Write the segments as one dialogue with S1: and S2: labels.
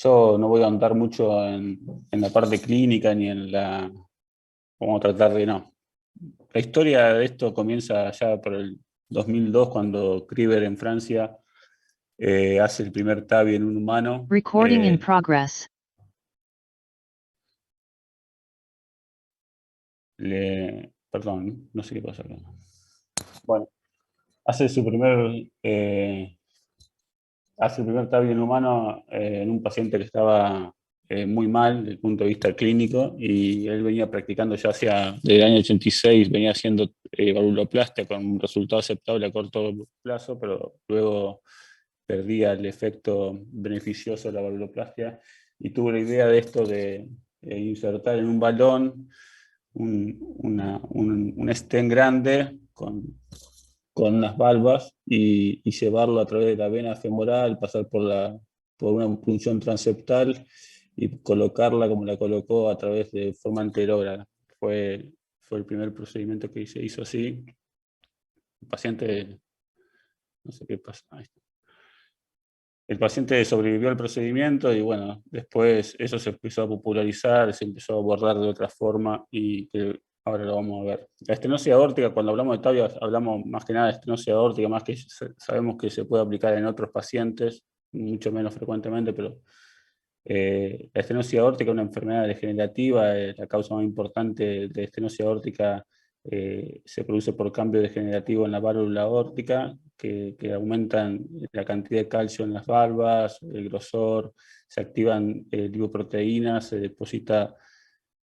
S1: Yo no voy a ahondar mucho en la parte clínica ni en la... Vamos a tratar de no. La historia de esto comienza ya por el 2002, cuando Kriver en Francia hace el primer TAVI en un humano.
S2: Recording in progress.
S1: Perdón, no sé qué pasa acá. Bueno, hace su primer, hace el primer TAVI en humano en un paciente que estaba muy mal desde el punto de vista clínico, y él venía practicando ya hacia desde el año 86, venía haciendo valvuloplastia con un resultado aceptable a corto plazo, pero luego perdía el efecto beneficioso de la valvuloplastia, y tuvo la idea de esto de insertar en un balón un stent grande con unas valvas y llevarlo a través de la vena femoral, pasar por una punción transeptal y colocarla como la colocó a través de forma anterógrada. Fue el primer procedimiento que se hizo así. El paciente, no sé qué pasa. Ahí está. El paciente sobrevivió al procedimiento y bueno, después eso se empezó a popularizar, se empezó a abordar de otra forma y que ahora lo vamos a ver. La estenosis aórtica, cuando hablamos de TAVI, hablamos más que nada de estenosis aórtica, más que sabemos que se puede aplicar en otros pacientes, mucho menos frecuentemente, pero la estenosis aórtica es una enfermedad degenerativa. La causa más importante de estenosis aórtica se produce por cambio degenerativo en la válvula aórtica, que aumentan la cantidad de calcio en las valvas, el grosor, se activan lipoproteínas, se deposita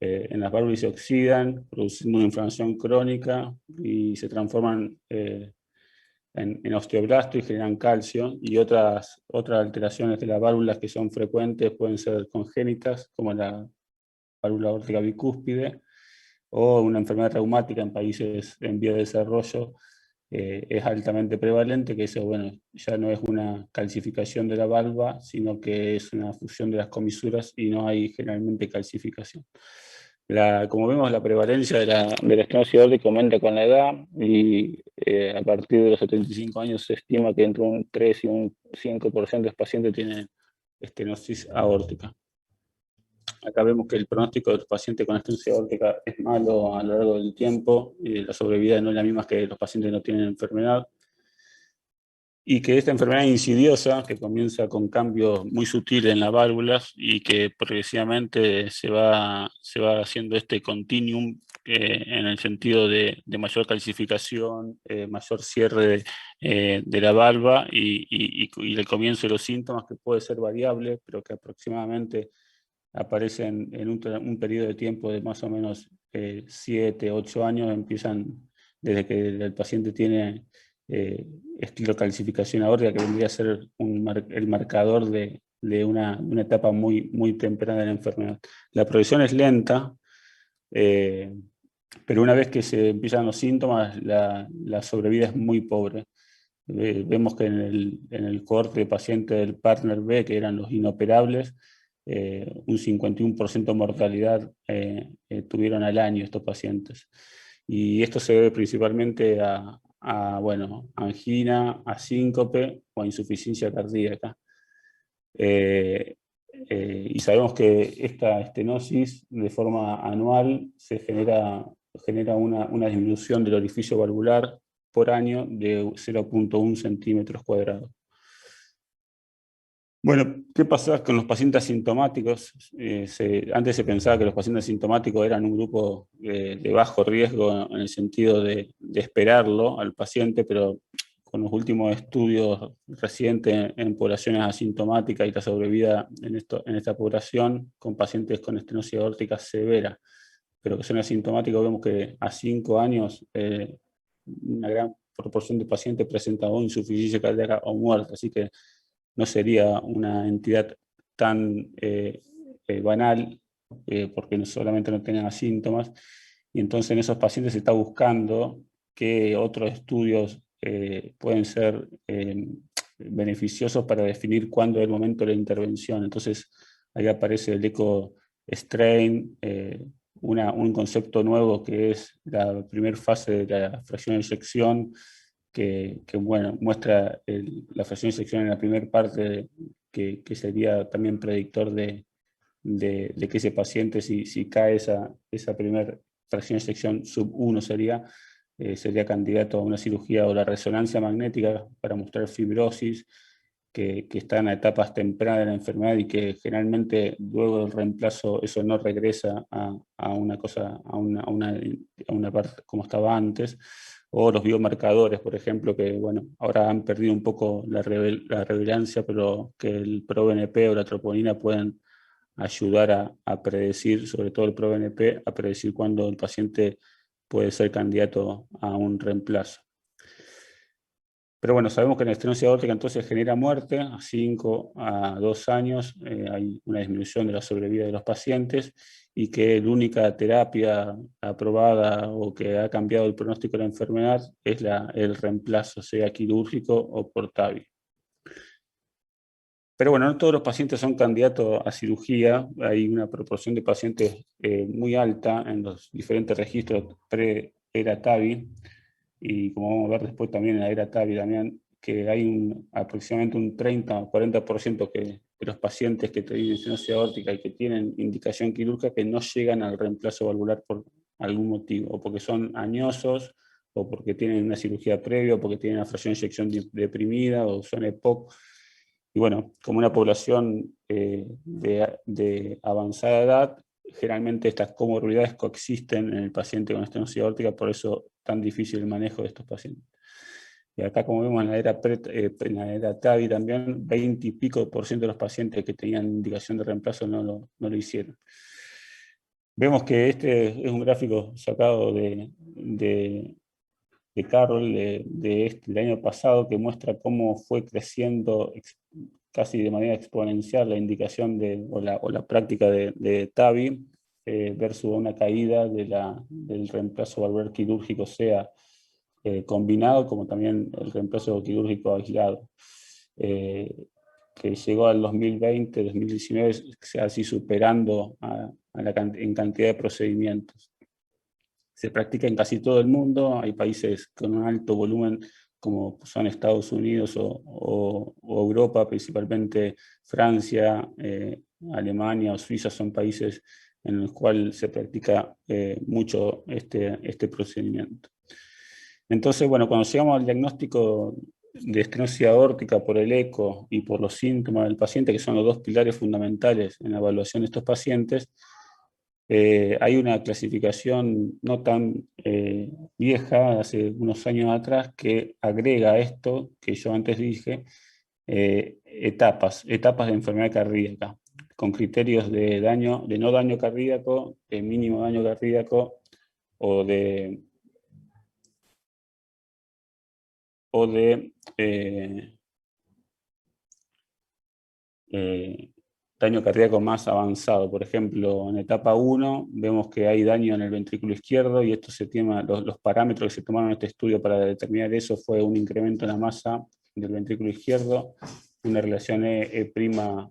S1: en las válvulas y se oxidan, produciendo una inflamación crónica y se transforman en osteoblasto y generan calcio, y otras alteraciones de las válvulas que son frecuentes pueden ser congénitas, como la válvula aórtica bicúspide, o una enfermedad reumática en países en vía de desarrollo. Es altamente prevalente, que eso, bueno, ya no es una calcificación de la valva, sino que es una fusión de las comisuras y no hay generalmente calcificación. Como vemos, la prevalencia de la estenosis aórtica aumenta con la edad, y a partir de los 75 años se estima que entre un 3 y un 5% de los pacientes tienen estenosis aórtica. Acá vemos que el pronóstico de los pacientes con estenosis aórtica es malo a lo largo del tiempo, y la sobrevida no es la misma que los pacientes que no tienen enfermedad, y que esta enfermedad insidiosa, que comienza con cambios muy sutiles en las válvulas y que progresivamente se va haciendo este continuum en el sentido de mayor calcificación, mayor cierre de la valva y el comienzo de los síntomas, que puede ser variable, pero que aproximadamente aparecen en un periodo de tiempo de más o menos 7, 8 años, empiezan desde que el paciente tiene esclerocalcificación aórtica, que vendría a ser el marcador de una etapa muy, muy temprana de la enfermedad. La progresión es lenta, pero una vez que se empiezan los síntomas, la sobrevida es muy pobre. Vemos que en el cohorte de pacientes del partner B, que eran los inoperables, un 51% de mortalidad tuvieron al año estos pacientes. Y esto se debe principalmente bueno, angina, a síncope o a insuficiencia cardíaca. Y sabemos que esta estenosis de forma anual genera una disminución del orificio valvular por año de 0,1 centímetros cuadrados. Bueno, ¿qué pasa con los pacientes asintomáticos? Antes se pensaba que los pacientes asintomáticos eran un grupo de bajo riesgo, en el sentido de esperarlo al paciente, pero con los últimos estudios recientes en poblaciones asintomáticas y la sobrevida en esta población con pacientes con estenosis aórtica severa, pero que son asintomáticos, vemos que a 5 años una gran proporción de pacientes presenta o insuficiencia cardíaca o muerte, así que no sería una entidad tan banal, porque no solamente no tengan síntomas, y entonces en esos pacientes se está buscando qué otros estudios pueden ser beneficiosos para definir cuándo es el momento de la intervención. Entonces ahí aparece el eco strain, un concepto nuevo que es la primera fase de la fracción de eyección, que bueno, muestra la fracción de sección en la primera parte que sería también predictor de que ese paciente, si cae esa primera fracción de eyección sub 1 sería candidato a una cirugía, o la resonancia magnética para mostrar fibrosis, que está en etapas tempranas de la enfermedad y que generalmente luego del reemplazo eso no regresa a una cosa, a una parte como estaba antes, o los biomarcadores, por ejemplo, que bueno, ahora han perdido un poco la relevancia, pero que el ProBNP o la troponina pueden ayudar a predecir, sobre todo el ProBNP, a predecir cuándo el paciente puede ser candidato a un reemplazo. Pero bueno, sabemos que la estenosis aórtica entonces genera muerte, a 5 a 2 años hay una disminución de la sobrevida de los pacientes, y que la única terapia aprobada o que ha cambiado el pronóstico de la enfermedad es el reemplazo, sea quirúrgico o por TAVI. Pero bueno, no todos los pacientes son candidatos a cirugía. Hay una proporción de pacientes muy alta en los diferentes registros pre-era TAVI, y como vamos a ver después también en la era TAVI también, que hay aproximadamente un 30 o 40% de los pacientes que tienen estenosis aórtica y que tienen indicación quirúrgica que no llegan al reemplazo valvular por algún motivo, o porque son añosos, o porque tienen una cirugía previa, o porque tienen una fracción de eyección deprimida, o son EPOC. Y bueno, como una población de avanzada edad, generalmente estas comorbilidades coexisten en el paciente con estenosis aórtica, por eso tan difícil el manejo de estos pacientes. Y acá, como vemos en la era TAVI también, 20 y pico % de los pacientes que tenían indicación de reemplazo no lo hicieron. Vemos que este es un gráfico sacado de Carroll del año pasado, que muestra cómo fue creciendo casi de manera exponencial la indicación o la práctica de TAVI versus una caída del reemplazo valvular quirúrgico, sea combinado como también el reemplazo quirúrgico aislado, que llegó al 2020, 2019, así superando en cantidad de procedimientos. Se practica en casi todo el mundo. Hay países con un alto volumen como son Estados Unidos o Europa, principalmente Francia, Alemania o Suiza, son países en los cuales se practica mucho este procedimiento. Entonces, bueno, cuando llegamos al diagnóstico de estenosis aórtica por el eco y por los síntomas del paciente, que son los dos pilares fundamentales en la evaluación de estos pacientes, hay una clasificación no tan vieja, hace unos años atrás, que agrega esto que yo antes dije, etapas de enfermedad cardíaca, con criterios de no daño cardíaco, de mínimo daño cardíaco, o de daño cardíaco más avanzado. Por ejemplo, en etapa 1 vemos que hay daño en el ventrículo izquierdo, y esto los parámetros que se tomaron en este estudio para determinar eso fue un incremento en la masa del ventrículo izquierdo, una relación E'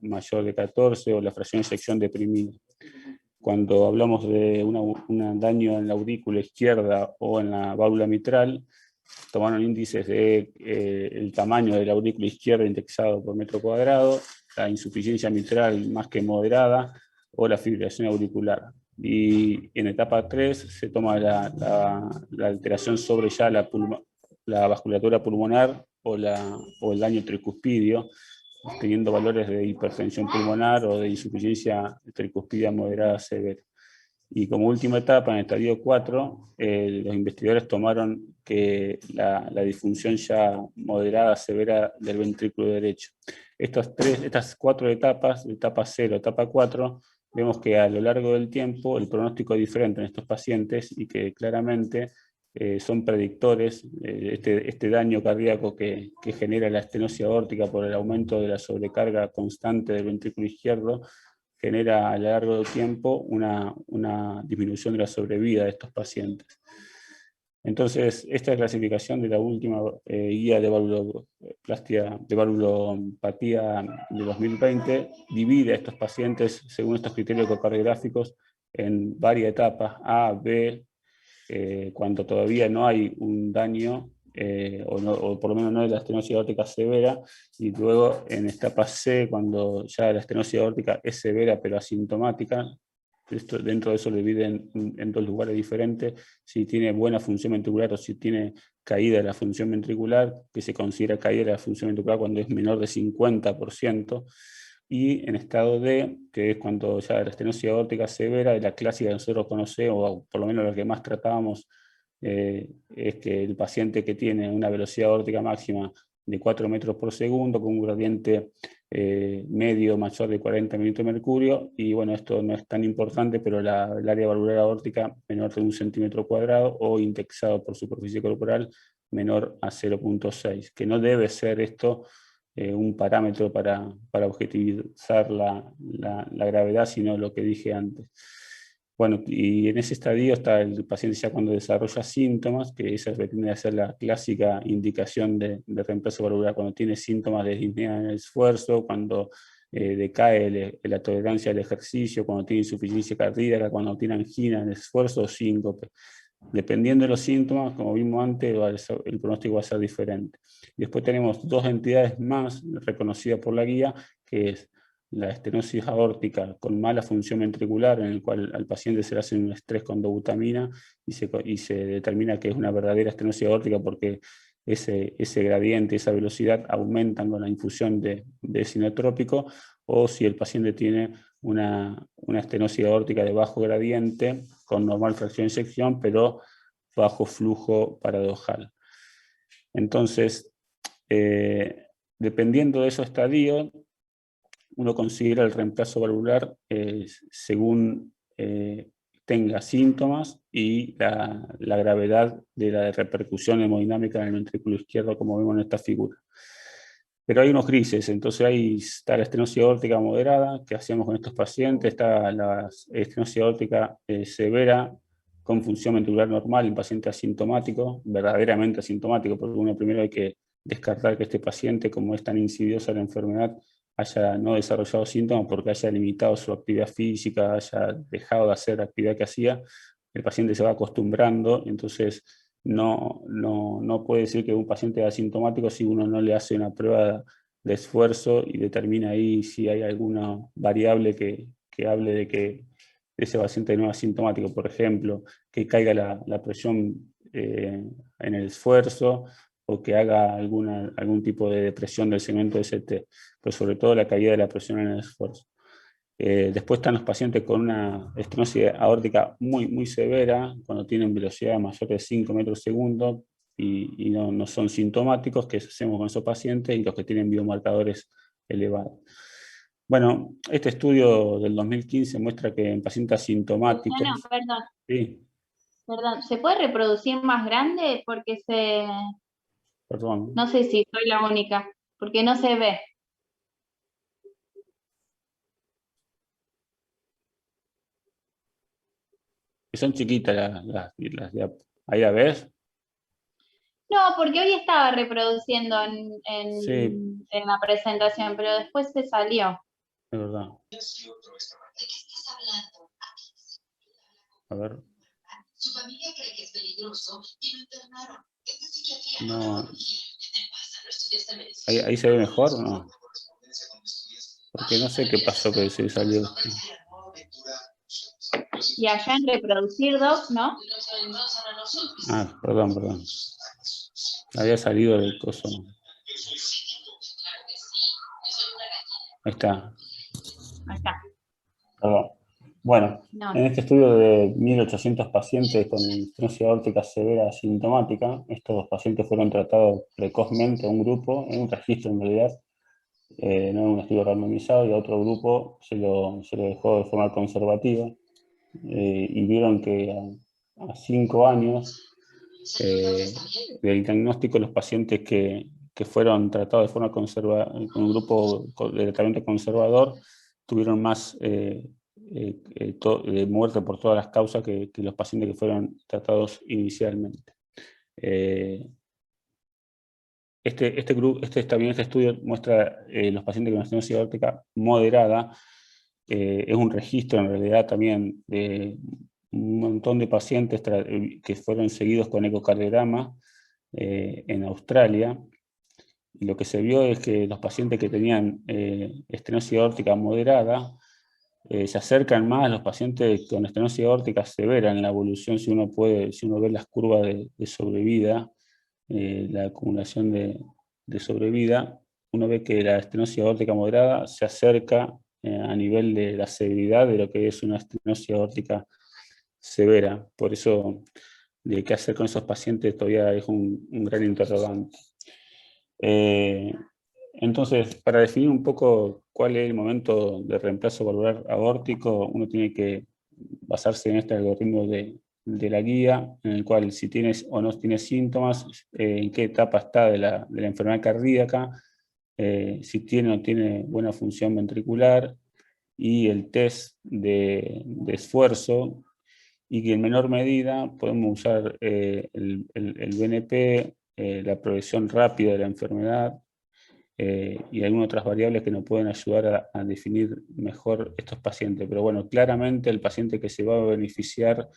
S1: mayor de 14, o la fracción de eyección deprimida. Cuando hablamos de un daño en la aurícula izquierda o en la válvula mitral, tomaron índices el tamaño de la aurícula izquierda indexado por metro cuadrado, la insuficiencia mitral más que moderada, o la fibrilación auricular. Y en etapa 3 se toma la alteración sobre ya la vasculatura pulmonar o el daño tricuspidio, teniendo valores de hipertensión pulmonar o de insuficiencia tricuspidia moderada severa. Y como última etapa, en el estadio 4, los investigadores tomaron que la disfunción ya moderada severa del ventrículo derecho. Estas 4 etapas, etapa 0, etapa 4, vemos que a lo largo del tiempo el pronóstico es diferente en estos pacientes, y que claramente son predictores. Este daño cardíaco que genera la estenosis aórtica por el aumento de la sobrecarga constante del ventrículo izquierdo genera a lo largo del tiempo una disminución de la sobrevida de estos pacientes. Entonces, esta clasificación de la última guía de valvulopatía de 2020 divide a estos pacientes según estos criterios ecocardiográficos en varias etapas, A, B, cuando todavía no hay un daño o por lo menos no de la estenosis aórtica severa, y luego en etapa C, cuando ya la estenosis aórtica es severa pero asintomática, dentro de eso lo dividen en dos lugares diferentes, si tiene buena función ventricular o si tiene caída de la función ventricular, que se considera caída de la función ventricular cuando es menor de 50%, y en estado D, que es cuando ya la estenosis aórtica severa, de la clásica que nosotros conocemos, o por lo menos la que más tratábamos, es que el paciente que tiene una velocidad aórtica máxima de 4 metros por segundo, con un gradiente medio mayor de 40 milímetros de mercurio, y bueno, esto no es tan importante, pero el área valvular aórtica menor de 1 centímetro cuadrado o indexado por superficie corporal menor a 0,6, que no debe ser esto un parámetro para objetivizar la gravedad, sino lo que dije antes. Bueno, y en ese estadio está el paciente ya cuando desarrolla síntomas, que esa tiende a ser la clásica indicación de reemplazo valvular, cuando tiene síntomas de disnea en el esfuerzo, cuando decae la tolerancia al ejercicio, cuando tiene insuficiencia cardíaca, cuando tiene angina en el esfuerzo o síncope. Dependiendo de los síntomas, como vimos antes, el pronóstico va a ser diferente. Después tenemos dos entidades más reconocidas por la guía, que es la estenosis aórtica con mala función ventricular, en el cual al paciente se le hace un estrés con dobutamina y se determina que es una verdadera estenosis aórtica porque ese gradiente, esa velocidad aumentan con la infusión de sinotrópico, o si el paciente tiene una estenosis aórtica de bajo gradiente con normal fracción de eyección, pero bajo flujo paradojal. Entonces, dependiendo de esos estadios, uno considera el reemplazo valvular según tenga síntomas y la gravedad de la repercusión hemodinámica en el ventrículo izquierdo, como vemos en esta figura. Pero hay unos grises, entonces ahí está la estenosis aórtica moderada, que hacíamos con estos pacientes, está la estenosis aórtica severa, con función ventricular normal en paciente asintomático, verdaderamente asintomático, porque uno primero hay que descartar que este paciente, como es tan insidiosa la enfermedad, haya no desarrollado síntomas porque haya limitado su actividad física, haya dejado de hacer la actividad que hacía. El paciente se va acostumbrando, entonces no puede decir que un paciente es asintomático si uno no le hace una prueba de esfuerzo y determina ahí si hay alguna variable que hable de que ese paciente no es asintomático. Por ejemplo, que caiga la presión en el esfuerzo, o que haga algún tipo de depresión del segmento de ST, pero sobre todo la caída de la presión en el esfuerzo. Después están los pacientes con una estenosis aórtica muy severa, cuando tienen velocidad mayor de 5 metros por segundo y no son sintomáticos, que hacemos con esos pacientes, y los que tienen biomarcadores elevados. Bueno, este estudio del 2015 muestra que en pacientes asintomáticos...
S2: No, perdón.
S1: Sí.
S2: Perdón, ¿se puede reproducir más grande? Porque
S1: Perdón.
S2: no sé si soy la única, porque no se ve.
S1: Que son chiquitas ahí la ves.
S2: No, porque hoy estaba reproduciendo
S1: Sí,
S2: en la presentación, pero después se salió.
S1: es verdad. A ver.
S3: Su familia cree que es peligroso y lo internaron.
S1: No. ¿Ahí se ve mejor o no? Porque no sé qué pasó que se salió.
S2: Y allá en reproducir doc, ¿no?
S1: Ah, perdón. Había salido del coso. Ahí está.
S2: Ahí está.
S1: Perdón. Bueno,
S2: No.
S1: en este estudio de 1.800 pacientes con estenosis aórtica severa asintomática, estos pacientes fueron tratados precozmente a un grupo, en un registro en realidad, no en un estudio randomizado, y a otro grupo se lo dejó de forma conservativa, y vieron que a 5 años del diagnóstico, los pacientes que fueron tratados de forma conservadora, con un grupo de tratamiento conservador, tuvieron más muerte por todas las causas que los pacientes que fueron tratados inicialmente. Este estudio muestra los pacientes con estenosis aórtica moderada. Es un registro en realidad también de un montón de pacientes que fueron seguidos con ecocardiograma, en Australia. Y lo que se vio es que los pacientes que tenían estenosis aórtica moderada se acercan más a los pacientes con estenosis aórtica severa en la evolución, si uno ve las curvas de sobrevida, la acumulación de sobrevida, uno ve que la estenosis aórtica moderada se acerca a nivel de la severidad de lo que es una estenosis aórtica severa. Por eso, de qué hacer con esos pacientes todavía es un gran interrogante. Entonces, para definir un poco cuál es el momento de reemplazo valvular aórtico, uno tiene que basarse en este algoritmo de la guía, en el cual si tienes o no tienes síntomas, en qué etapa está de la enfermedad cardíaca, si tiene o no tiene buena función ventricular, y el test de esfuerzo, y que en menor medida podemos usar el BNP, la progresión rápida de la enfermedad, y algunas otras variables que nos pueden ayudar a definir mejor estos pacientes. Pero bueno, claramente el paciente que se va a beneficiar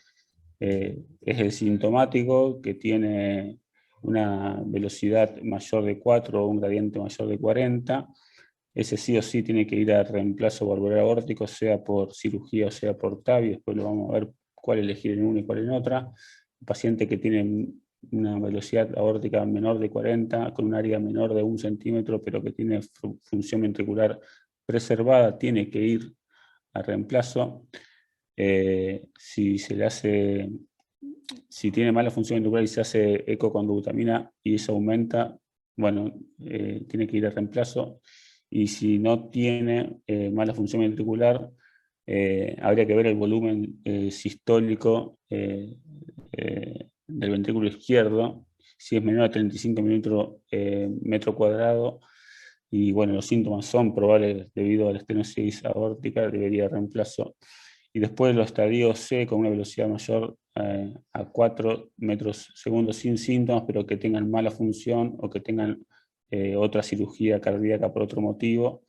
S1: es el sintomático, que tiene una velocidad mayor de 4 o un gradiente mayor de 40. Ese sí o sí tiene que ir a reemplazo valvular aórtico, sea por cirugía o sea por TAVI. Después lo vamos a ver cuál elegir en una y cuál en otra. Un paciente que tiene una velocidad aórtica menor de 40, con un área menor de 1 centímetro, pero que tiene función ventricular preservada, tiene que ir a reemplazo. Si tiene mala función ventricular y se hace eco con dobutamina y eso aumenta, bueno, tiene que ir a reemplazo. Y si no tiene mala función ventricular, habría que ver el volumen sistólico del ventrículo izquierdo, si es menor a 35 milímetros metro cuadrado, y bueno, los síntomas son probables debido a la estenosis aórtica, debería reemplazo. Y después los estadios C con una velocidad mayor a 4 metros segundos sin síntomas, pero que tengan mala función o que tengan otra cirugía cardíaca por otro motivo,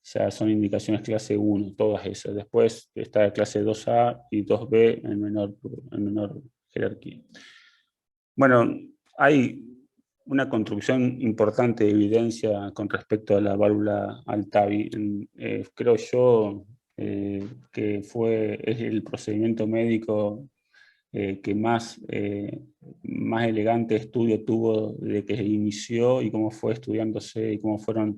S1: ya son indicaciones clase 1, todas esas. Después está la clase 2A y 2B en menor jerarquía. Bueno, hay una construcción importante de evidencia con respecto a la válvula Altavi. Creo yo que es el procedimiento médico que más elegante estudio tuvo desde que se inició y cómo fue estudiándose y cómo fueron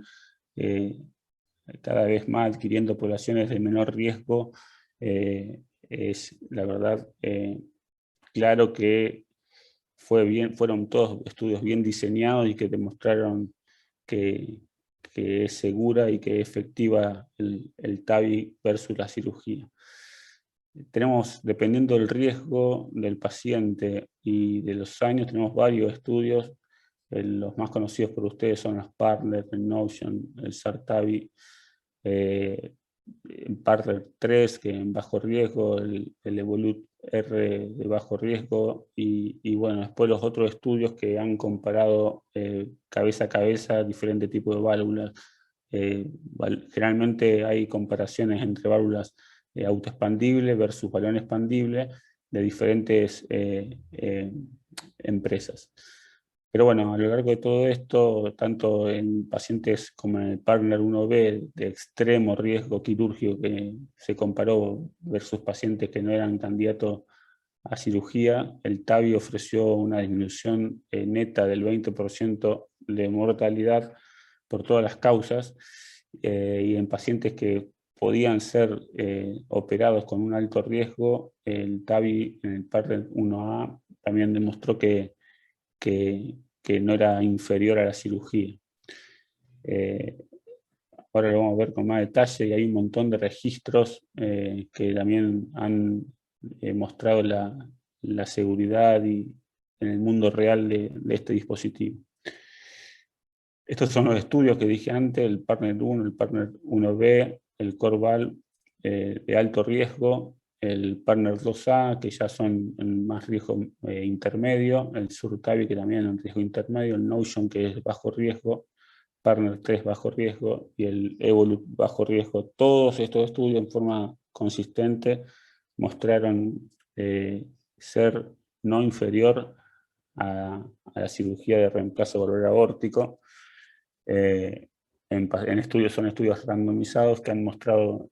S1: cada vez más adquiriendo poblaciones de menor riesgo. Es la verdad claro que fueron todos estudios bien diseñados y que demostraron que es segura y que es efectiva el TAVI versus la cirugía. Tenemos, dependiendo del riesgo del paciente y de los años, tenemos varios estudios. Los más conocidos por ustedes son los Partner, el Notion, el SAR-TAVI, Partner 3, que en bajo riesgo, el Evolut R de bajo riesgo, y bueno, después los otros estudios que han comparado cabeza a cabeza diferentes tipos de válvulas. Generalmente hay comparaciones entre válvulas autoexpandibles versus balón expandible de diferentes empresas. Pero bueno, a lo largo de todo esto, tanto en pacientes como en el Partner 1B de extremo riesgo quirúrgico que se comparó versus pacientes que no eran candidatos a cirugía, el TAVI ofreció una disminución neta del 20% de mortalidad por todas las causas, y en pacientes que podían ser operados con un alto riesgo, el TAVI en el Partner 1A también demostró que no era inferior a la cirugía. Ahora lo vamos a ver con más detalle, y hay un montón de registros que también han mostrado la seguridad y en el mundo real de este dispositivo. Estos son los estudios que dije antes, el Partner 1, el Partner 1B, el CORVAL de alto riesgo, el Partner 2A, que ya son en más riesgo intermedio, el SUR-TAVI, que también es en riesgo intermedio, el Notion, que es bajo riesgo, Partner 3 bajo riesgo, y el Evolut bajo riesgo. Todos estos estudios en forma consistente mostraron ser no inferior a la cirugía de reemplazo valvular aórtico. En estudios, son estudios randomizados que han mostrado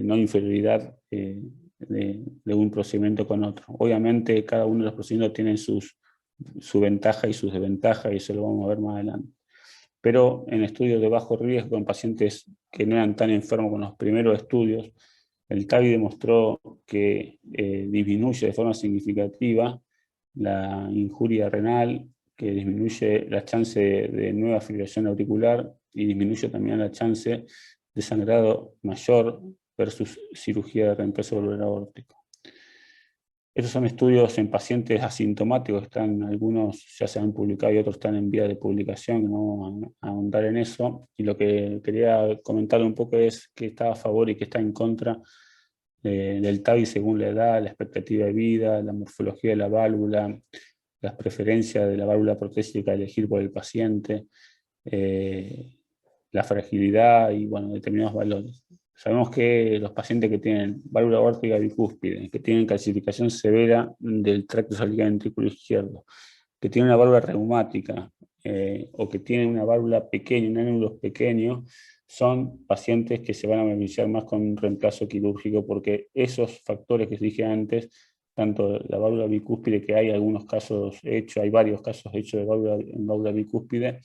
S1: no inferioridad de un procedimiento con otro. Obviamente cada uno de los procedimientos tiene su ventaja y sus desventajas, y eso lo vamos a ver más adelante. Pero en estudios de bajo riesgo, en pacientes que no eran tan enfermos con los primeros estudios, el TAVI demostró que disminuye de forma significativa la injuria renal, que disminuye la chance de nueva fibrilación auricular y disminuye también la chance de sangrado mayor versus cirugía de reemplazo valvular aórtico. Estos son estudios en pacientes asintomáticos, algunos ya se han publicado y otros están en vía de publicación, no vamos a ahondar en eso. Y lo que quería comentar un poco es que está a favor y que está en contra del TAVI según la edad, la expectativa de vida, la morfología de la válvula, las preferencias de la válvula protésica a elegir por el paciente, la fragilidad y bueno, determinados valores. Sabemos que los pacientes que tienen válvula aórtica bicúspide, que tienen calcificación severa del tracto cervical ventrículo izquierdo, que tienen una válvula reumática o que tienen una válvula pequeña, un ángulo pequeño, son pacientes que se van a beneficiar más con un reemplazo quirúrgico, porque esos factores que dije antes, tanto la válvula bicúspide, que hay algunos casos hechos, hay varios casos hechos en válvula bicúspide,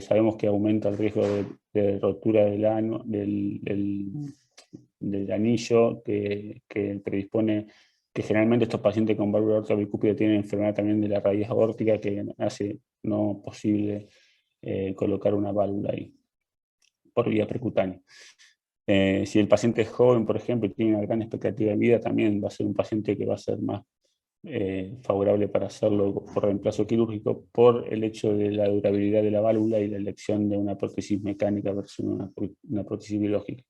S1: sabemos que aumenta el riesgo de rotura del anillo, que predispone, que generalmente estos pacientes con válvula aórtica bicúspide tienen enfermedad también de la raíz aórtica, que hace no posible colocar una válvula ahí por vía percutánea. Si el paciente es joven, por ejemplo, y tiene una gran expectativa de vida, también va a ser un paciente que va a ser más favorable para hacerlo por reemplazo quirúrgico, por el hecho de la durabilidad de la válvula y la elección de una prótesis mecánica versus una prótesis biológica.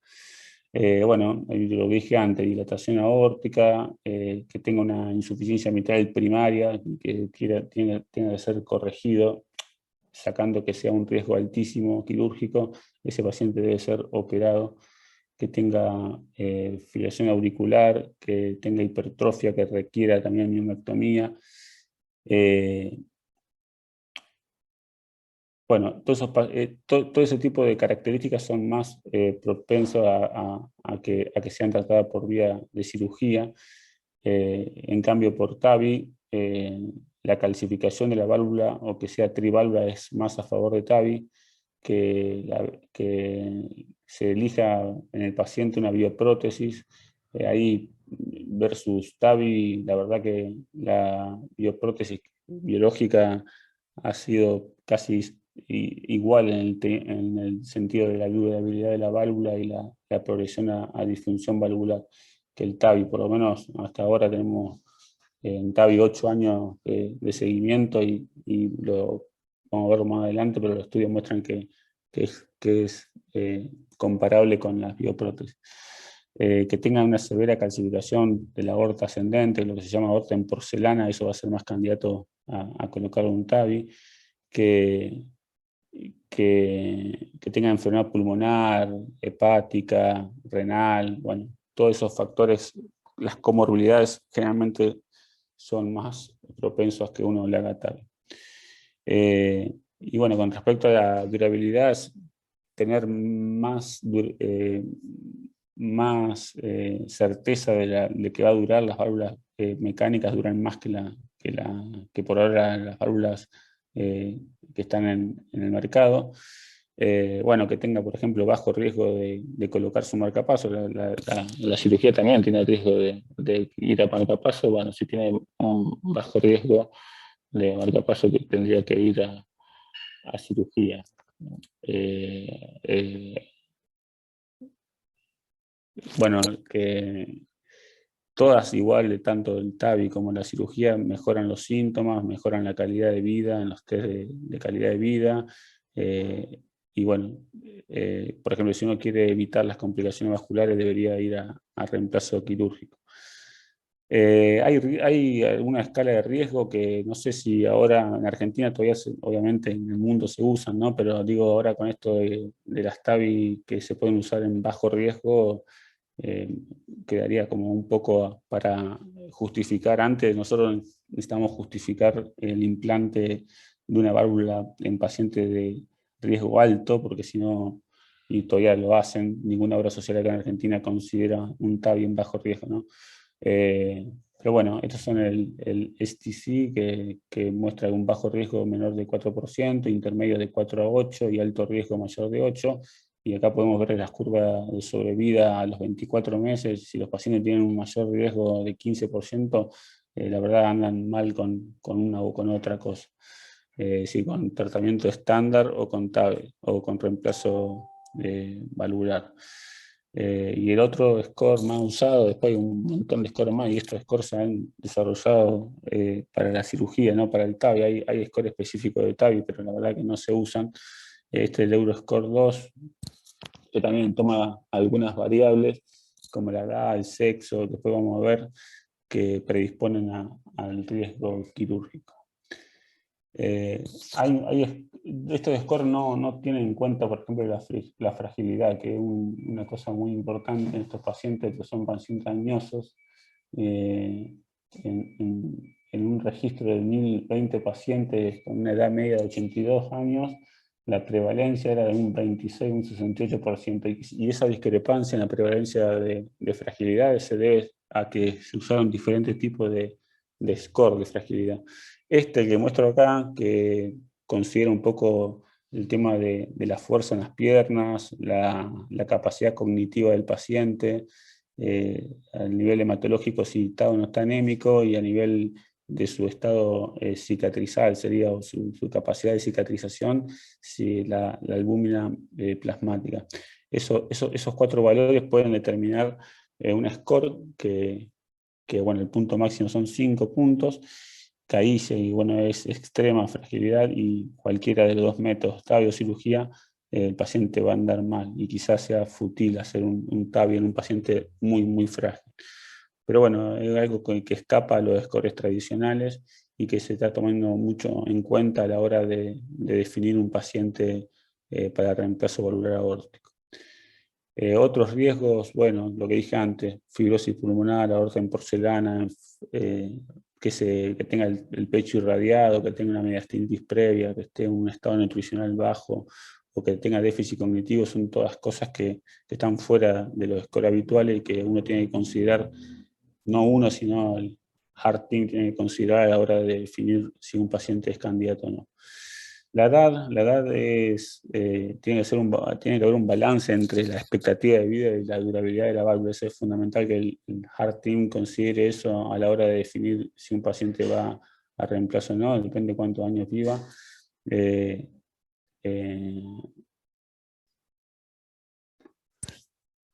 S1: Bueno, lo dije antes, dilatación aórtica, que tenga una insuficiencia mitral primaria, que tiene que ser corregido, sacando que sea un riesgo altísimo quirúrgico, ese paciente debe ser operado, que tenga fibrilación auricular, que tenga hipertrofia que requiera también miomectomía. Bueno, todo ese tipo de características son más propensos a que sean tratadas por vía de cirugía. En cambio, por TAVI, la calcificación de la válvula, o que sea triválvula, es más a favor de TAVI, que se elija en el paciente una bioprótesis. Ahí versus TAVI, la verdad que la bioprótesis biológica ha sido casi igual en el sentido de la durabilidad de la válvula y la progresión a disfunción valvular que el TAVI. Por lo menos hasta ahora tenemos en TAVI 8 años de seguimiento y lo vamos a ver más adelante, pero los estudios muestran que es comparable con las bioprótesis. Que tengan una severa calcificación de la aorta ascendente, lo que se llama aorta en porcelana, eso va a ser más candidato a colocar un TAVI. Que tenga enfermedad pulmonar, hepática, renal, bueno, todos esos factores, las comorbilidades generalmente son más propensos a que uno le haga TAVI. Y bueno, con respecto a la durabilidad, es tener más certeza de que va a durar. Las válvulas mecánicas duran más que por ahora las válvulas que están en el mercado. Bueno, que tenga, por ejemplo, bajo riesgo de colocar su marcapaso. La cirugía también tiene el riesgo de ir a marcapaso. Bueno, si tiene un bajo riesgo de marcapaso, que tendría que ir a cirugía. Bueno, que todas igual, tanto el TAVI como la cirugía, mejoran los síntomas, mejoran la calidad de vida en los test de calidad de vida. Y bueno, por ejemplo, si uno quiere evitar las complicaciones vasculares, debería ir a reemplazo quirúrgico. Hay alguna escala de riesgo que no sé si ahora en Argentina todavía, obviamente en el mundo se usan, ¿no? Pero digo, ahora con esto de las TAVI que se pueden usar en bajo riesgo, quedaría como un poco para justificar. Antes nosotros necesitamos justificar el implante de una válvula en pacientes de riesgo alto, porque si no, y todavía lo hacen, ninguna obra social acá en Argentina considera un TAVI en bajo riesgo, ¿no? Pero bueno, estos son el STC, que muestra un bajo riesgo menor de 4%, intermedio de 4 a 8 y alto riesgo mayor de 8. Y acá podemos ver las curvas de sobrevida a los 24 meses. Si los pacientes tienen un mayor riesgo de 15%, la verdad andan mal con una o con otra cosa. Si con tratamiento estándar o con TAVI o con reemplazo valvular. Y el otro score más usado, después hay un montón de scores más, y estos scores se han desarrollado para la cirugía, no para el TAVI. Hay scores específicos de TAVI, pero la verdad que no se usan. Este es el Euroscore 2, que también toma algunas variables, como la edad, el sexo, después vamos a ver, que predisponen al riesgo quirúrgico. Estos scores no tienen en cuenta, por ejemplo, la fragilidad, que es una cosa muy importante en estos pacientes que son pacientes añosos. En un registro de 1020 pacientes con una edad media de 82 años, la prevalencia era de un 26, un 68%, y esa discrepancia en la prevalencia de fragilidad se debe a que se usaron diferentes tipos de score de fragilidad. Este que muestro acá, que considera un poco el tema de la fuerza en las piernas, la capacidad cognitiva del paciente, a nivel hematológico si está o no está anémico, y a nivel de su estado cicatrizal, sería su capacidad de cicatrización, si la albúmina plasmática. Esos 4 valores pueden determinar un score que, bueno, el punto máximo son 5 puntos, caíse, y bueno, es extrema fragilidad, y cualquiera de los 2 métodos, TAVI o cirugía, el paciente va a andar mal, y quizás sea fútil hacer un TAVI en un paciente muy, muy frágil. Pero bueno, es algo que escapa a los scores tradicionales y que se está tomando mucho en cuenta a la hora de definir un paciente para reemplazo valvular aórtico. Otros riesgos, bueno, lo que dije antes, fibrosis pulmonar, aorta en porcelana, que tenga el pecho irradiado, que tenga una mediastinitis previa, que esté en un estado nutricional bajo, o que tenga déficit cognitivo, son todas cosas que están fuera de los scores habituales y que uno tiene que considerar, no uno, sino el Heart Team tiene que considerar a la hora de definir si un paciente es candidato o no. La edad tiene que haber un balance entre la expectativa de vida y la durabilidad de la válvula. Eso es fundamental, que el Heart Team considere eso a la hora de definir si un paciente va a reemplazo o no, depende de cuántos años viva.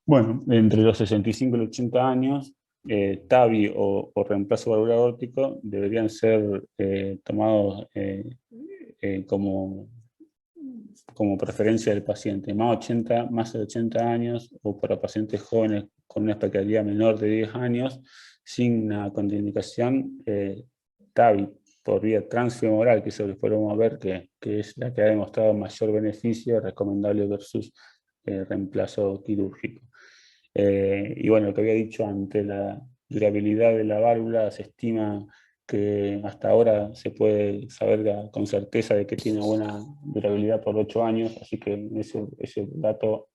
S1: Bueno, entre los 65 y los 80 años, TAVI o reemplazo valvular aórtico deberían ser tomados como preferencia del paciente. Más de 80 años, o para pacientes jóvenes con una expectativa menor de 10 años, sin una contraindicación, TAVI por vía transfemoral, que es lo que podemos ver, que es la que ha demostrado mayor beneficio recomendable versus reemplazo quirúrgico. Y bueno, lo que había dicho antes, la durabilidad de la válvula, se estima que hasta ahora se puede saber con certeza de que tiene buena durabilidad por 8 años, así que ese dato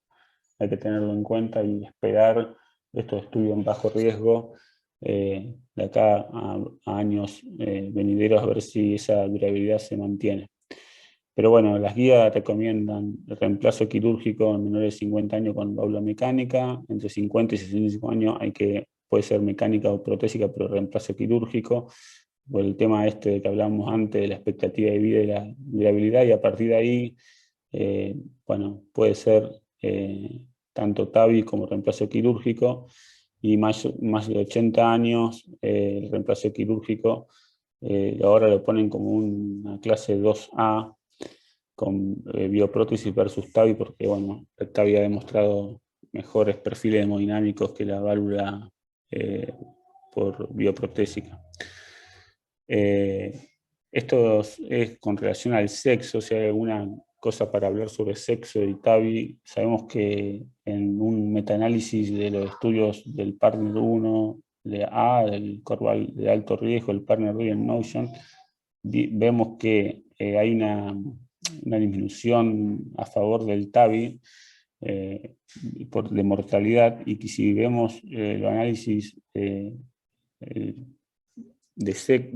S1: hay que tenerlo en cuenta y esperar estos estudios en bajo riesgo de acá a años venideros, a ver si esa durabilidad se mantiene. Pero bueno, las guías recomiendan el reemplazo quirúrgico en menores de 50 años con válvula mecánica, entre 50 y 65 años puede ser mecánica o protésica, pero reemplazo quirúrgico, por el tema este de que hablábamos antes, de la expectativa de vida y la durabilidad, y a partir de ahí, bueno, puede ser tanto TAVI como reemplazo quirúrgico, y más de 80 años, el reemplazo quirúrgico, ahora lo ponen como una clase 2A, con bioprótesis versus TAVI, porque bueno, el TAVI ha demostrado mejores perfiles hemodinámicos que la válvula por bioprotésica. Esto es con relación al sexo, si hay alguna cosa para hablar sobre sexo y TAVI. Sabemos que en un metaanálisis de los estudios del Partner 1, de A, del Corval de alto riesgo, el Partner B en Notion, vemos que hay una disminución a favor del TAVI de mortalidad, y que si vemos el análisis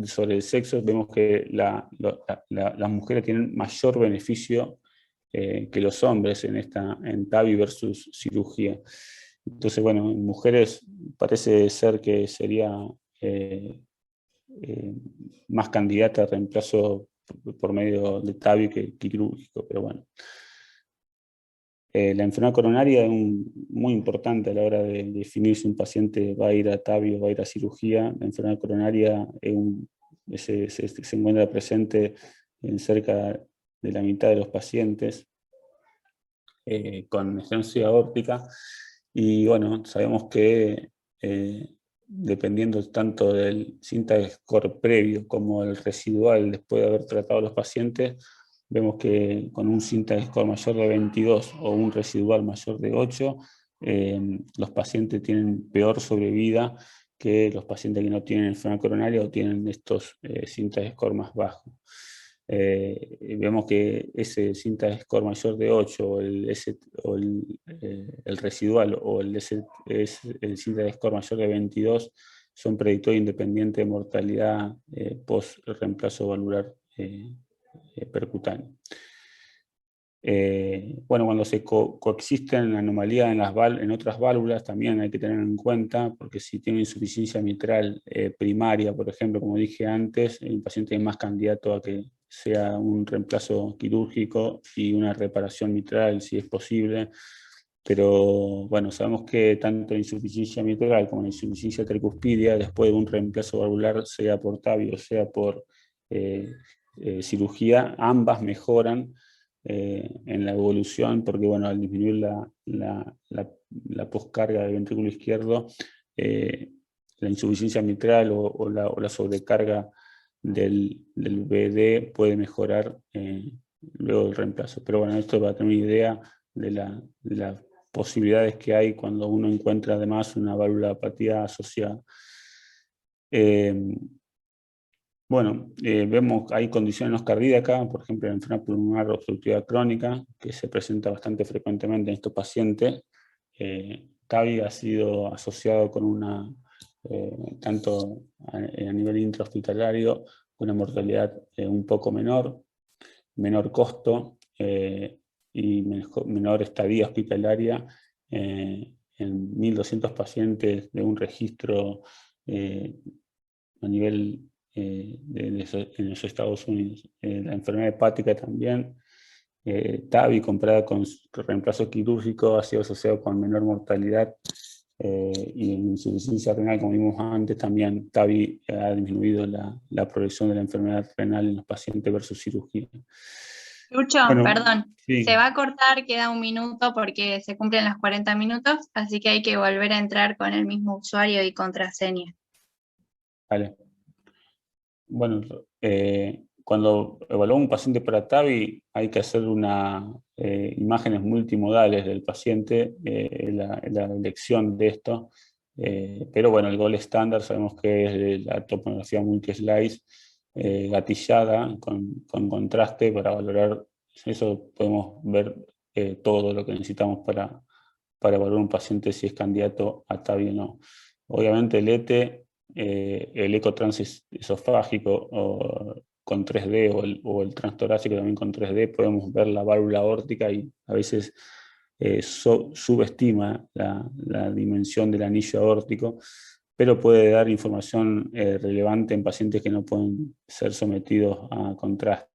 S1: sobre el sexo, vemos que las mujeres tienen mayor beneficio que los hombres en TAVI versus cirugía. Entonces, bueno, en mujeres parece ser que sería más candidata a reemplazo por medio de TAVI que quirúrgico, pero bueno. La enfermedad coronaria es muy importante a la hora de definir si un paciente va a ir a TAVI o va a ir a cirugía. La enfermedad coronaria se encuentra presente en cerca de la mitad de los pacientes con estenosis aórtica. Y bueno, sabemos que dependiendo tanto del síntoma score previo como el residual después de haber tratado a los pacientes, vemos que con un síntoma score mayor de 22 o un residual mayor de 8, los pacientes tienen peor sobrevida que los pacientes que no tienen enfermedad coronaria o tienen estos síntomas score más bajos. Vemos que ese síntoma score mayor de 8 o el residual o el síntoma score mayor de 22 son predictores independientes de mortalidad post reemplazo valvular percutáneo. Bueno, cuando se coexisten anomalías en otras válvulas también hay que tener en cuenta, porque si tiene insuficiencia mitral primaria, por ejemplo, como dije antes, el paciente es más candidato a que sea un reemplazo quirúrgico y una reparación mitral si es posible. Pero bueno, sabemos que tanto la insuficiencia mitral como la insuficiencia tricuspidia, después de un reemplazo valvular, sea por TAVI o sea por cirugía, ambas mejoran en la evolución, porque bueno, al disminuir la poscarga del ventrículo izquierdo, la insuficiencia mitral o la sobrecarga del VD puede mejorar luego del reemplazo. Pero bueno, esto va a tener una idea de las posibilidades que hay cuando uno encuentra además una valvulopatía asociada. Bueno, vemos que hay condiciones cardíacas, por ejemplo, la enfermedad pulmonar obstructiva crónica, que se presenta bastante frecuentemente en estos pacientes. TAVI ha sido asociado con tanto a nivel intrahospitalario, una mortalidad un poco menor costo y menor estadía hospitalaria en 1.200 pacientes de un registro a nivel en los Estados Unidos. La enfermedad hepática también, TAVI comparada con reemplazo quirúrgico ha sido asociado con menor mortalidad y en insuficiencia renal, como vimos antes, también TAVI ha disminuido la progresión de la enfermedad renal en los pacientes versus cirugía.
S2: Lucho,
S1: Bueno,
S2: perdón,
S1: sí,
S2: se va a cortar, queda un minuto porque se cumplen los 40 minutos, así que hay que volver a entrar con el mismo usuario y contraseña.
S1: vale. Bueno, cuando evaluamos un paciente para TAVI hay que hacer imágenes multimodales del paciente, la elección de esto, pero bueno, el gold estándar sabemos que es la topografía multi-slice gatillada con contraste para valorar, eso podemos ver todo lo que necesitamos para evaluar un paciente si es candidato a TAVI o no. Obviamente el ETE, el ecotrans esofágico con 3D o el transtorácico también con 3D, podemos ver la válvula aórtica y a veces subestima la dimensión del anillo aórtico, pero puede dar información relevante en pacientes que no pueden ser sometidos a contraste.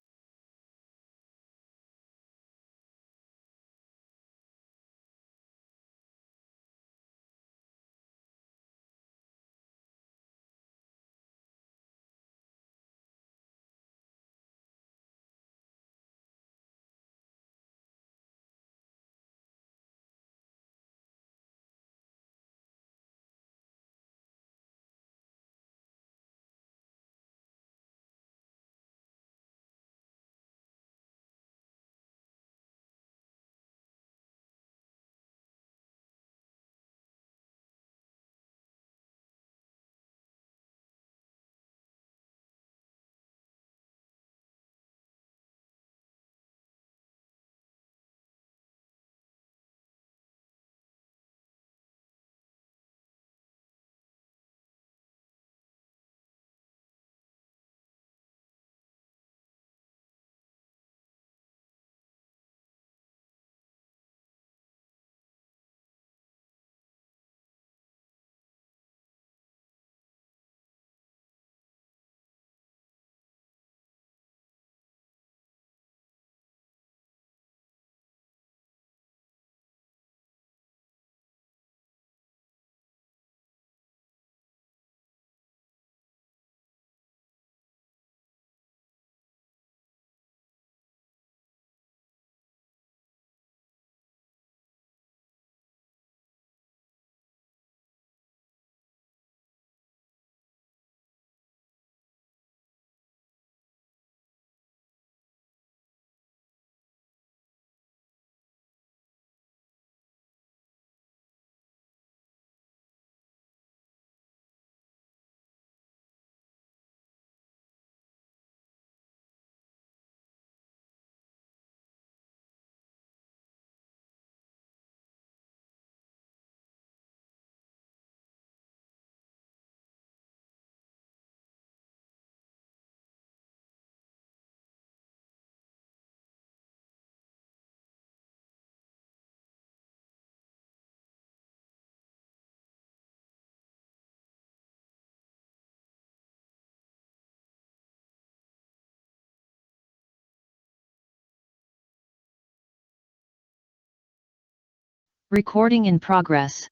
S4: Recording in progress.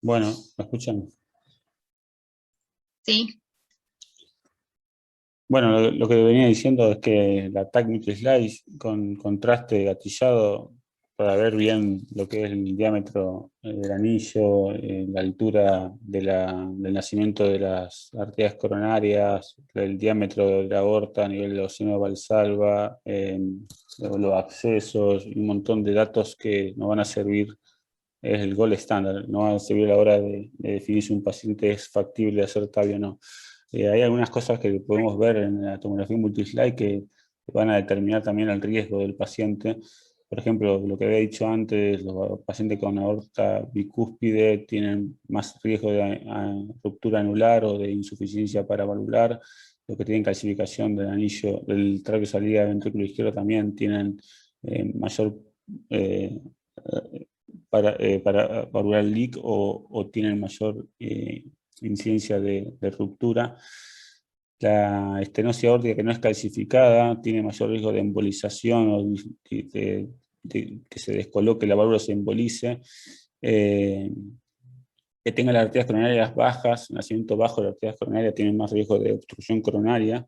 S1: Bueno, ¿me escuchan?
S2: Sí,
S1: Bueno, lo que venía diciendo es que la TAC Multislice con contraste gatillado para ver bien lo que es el diámetro del anillo, la altura del nacimiento de las arterias coronarias, el diámetro de la aorta a nivel de los senos valsalva, los accesos y un montón de datos que nos van a servir. Es el gold estándar, no va a servir a la hora de definir si un paciente es factible de hacer TAVI o no. Hay algunas cosas que podemos ver en la tomografía multislide que van a determinar también el riesgo del paciente. Por ejemplo, lo que había dicho antes, los pacientes con aorta bicúspide tienen más riesgo de ruptura anular o de insuficiencia paravalvular. Los que tienen calcificación del anillo, del tracto de salida del ventrículo izquierdo también tienen mayor valvular leak o tienen mayor incidencia de ruptura. La estenosis aórtica que no es calcificada tiene mayor riesgo de embolización o de que se descoloque la válvula, se embolice. Que tenga las arterias coronarias bajas, nacimiento bajo de las arterias coronarias tiene más riesgo de obstrucción coronaria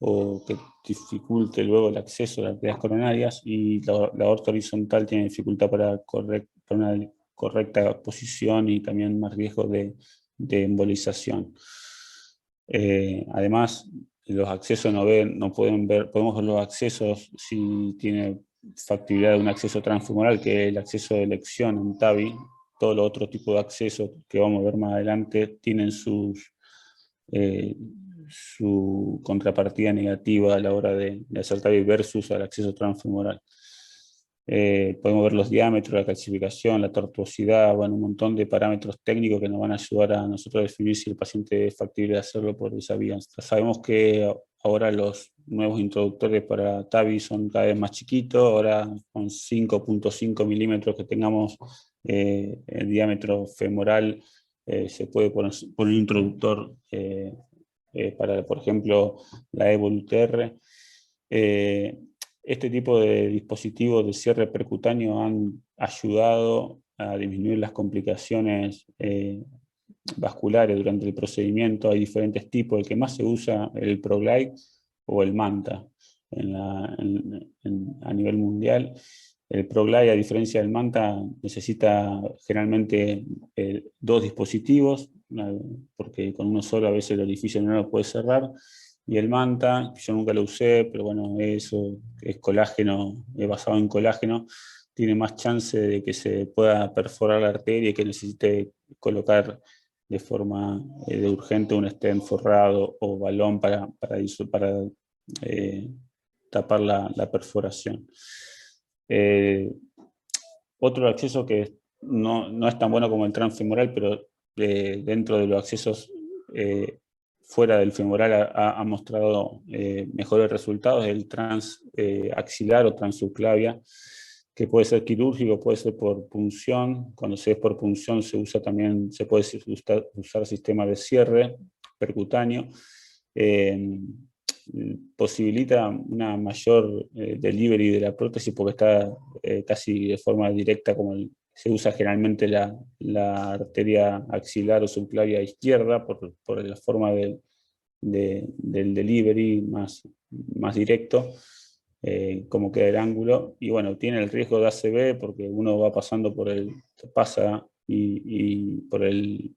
S1: o que dificulte luego el acceso a las arterias coronarias, y la aorta horizontal tiene dificultad para una correcta posición y también más riesgo de embolización. Además, los accesos no pueden ver, podemos ver los accesos si tiene factibilidad de un acceso transfemoral, que es el acceso de elección en TAVI. Todos los otros tipos de accesos que vamos a ver más adelante tienen su contrapartida negativa a la hora de hacer TAVI versus al acceso transfemoral. Podemos ver los diámetros, la calcificación, la tortuosidad, bueno, un montón de parámetros técnicos que nos van a ayudar a nosotros a definir si el paciente es factible de hacerlo por esa vía. Sabemos que ahora los nuevos introductores para TAVI son cada vez más chiquitos, ahora con 5.5 milímetros que tengamos el diámetro femoral, se puede poner un introductor para, por ejemplo, la Evolut-R. Este tipo de dispositivos de cierre percutáneo han ayudado a disminuir las complicaciones vasculares durante el procedimiento. Hay diferentes tipos, el que más se usa es el ProGlide o el MANTA a nivel mundial. El ProGlide, a diferencia del MANTA, necesita generalmente dos dispositivos, porque con uno solo a veces el orificio no lo puede cerrar. Y el MANTA, yo nunca lo usé, pero bueno, eso es colágeno, es basado en colágeno, tiene más chance de que se pueda perforar la arteria y que necesite colocar de forma de urgente un stent forrado o balón para tapar la perforación. Otro acceso que no es tan bueno como el transfemoral, pero dentro de los accesos fuera del femoral ha mostrado mejores resultados, el transaxilar o transsubclavia, que puede ser quirúrgico, puede ser por punción. Cuando se es por punción se usa también, se puede usar sistema de cierre percutáneo. Posibilita una mayor delivery de la prótesis porque está casi de forma directa, como se usa generalmente la arteria axilar o subclavia izquierda por la forma del delivery más directo, como queda el ángulo. Y bueno, tiene el riesgo de ACV porque uno va pasando pasa por el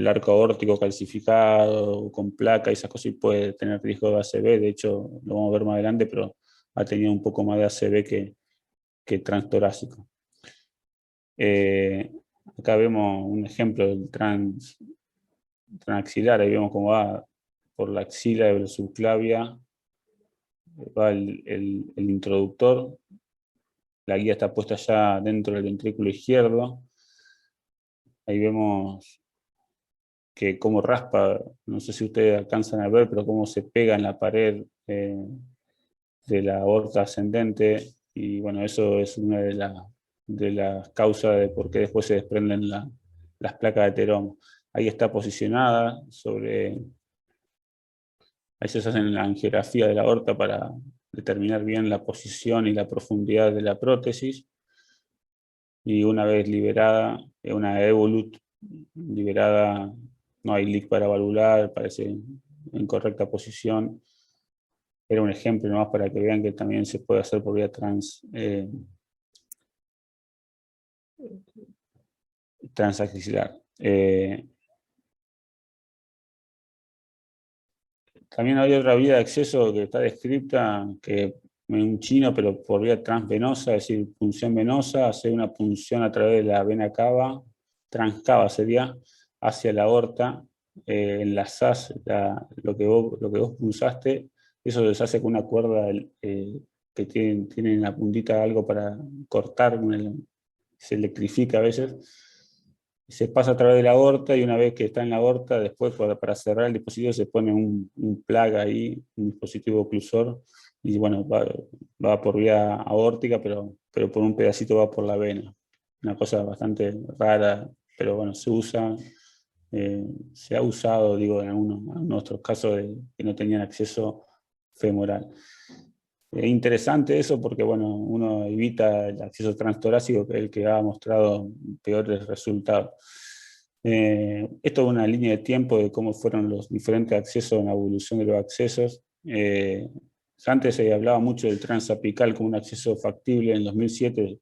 S1: arco aórtico calcificado, con placa y esas cosas, y puede tener riesgo de ACV. De hecho, lo vamos a ver más adelante, pero ha tenido un poco más de ACV que transtorácico. Acá vemos un ejemplo del transaxilar, ahí vemos cómo va por la axila de la subclavia, va el introductor, la guía está puesta ya dentro del ventrículo izquierdo, ahí vemos que cómo raspa, no sé si ustedes alcanzan a ver, pero cómo se pega en la pared de la aorta ascendente, y bueno, eso es una de las causas de por qué después se desprenden las placas de ateroma. Ahí está posicionada sobre... Ahí se hace la angiografía de la aorta para determinar bien la posición y la profundidad de la prótesis. Y una vez liberada, una Evolut liberada, no hay leak paravalvular, parece en correcta posición. Era un ejemplo nomás para que vean que también se puede hacer por vía transaxilar. También hay otra vía de acceso que está descrita, que en un chino, pero por vía transvenosa, es decir, punción venosa, hacer una punción a través de la vena cava, transcava sería, hacia la aorta, enlazás lo que vos pulsaste, eso se hace con una cuerda que tiene en la puntita algo para cortar, se electrifica a veces, se pasa a través de la aorta y una vez que está en la aorta, después para cerrar el dispositivo se pone un plug ahí, un dispositivo oclusor, y bueno, va por vía aórtica, pero por un pedacito va por la vena. Una cosa bastante rara, pero bueno, se ha usado, digo, en algunos otros casos que no tenían acceso femoral. Es interesante eso porque bueno, uno evita el acceso transtorácico, que es el que ha mostrado peores resultados. Esto es una línea de tiempo de cómo fueron los diferentes accesos en la evolución de los accesos. Antes se hablaba mucho del transapical como un acceso factible. En 2007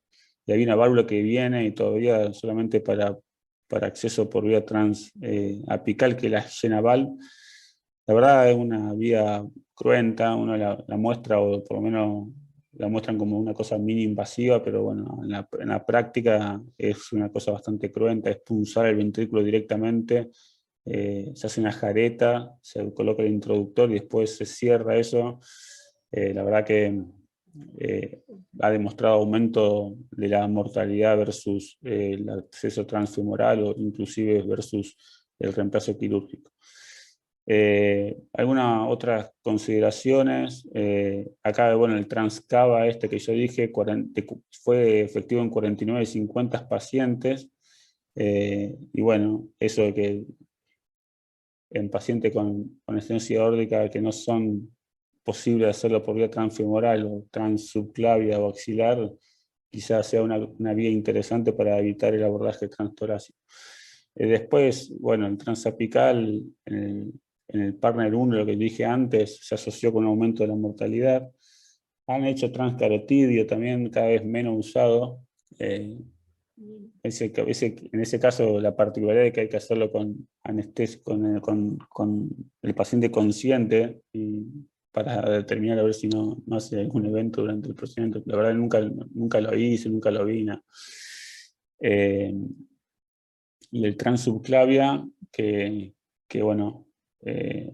S1: y había una válvula que viene y todavía solamente para acceso por vía transapical, que es la Genaval. La verdad es una vía cruenta, uno la muestra, o por lo menos la muestran como una cosa mini invasiva, pero bueno, en la práctica es una cosa bastante cruenta, es punzar el ventrículo directamente, se hace una jareta, se coloca el introductor y después se cierra eso. La verdad que ha demostrado aumento de la mortalidad versus el acceso transfemoral o inclusive versus el reemplazo quirúrgico. Algunas otras consideraciones, acá bueno, el transcava que yo dije fue efectivo en 49 de 50 pacientes, y bueno, eso de que en pacientes con estenosis aórtica que no son posibles hacerlo por vía transfemoral o transsubclavia o axilar, quizás sea una vía interesante para evitar el abordaje transtorácico. Después, bueno, el transapical, en el partner 1, lo que dije antes, se asoció con un aumento de la mortalidad. Han hecho transcarotidio también, cada vez menos usado. En ese caso, la particularidad es que hay que hacerlo con anestesia, con el paciente consciente, y para determinar a ver si no hace algún evento durante el procedimiento. La verdad nunca lo hice, nunca lo vi. Y el transsubclavia, que bueno,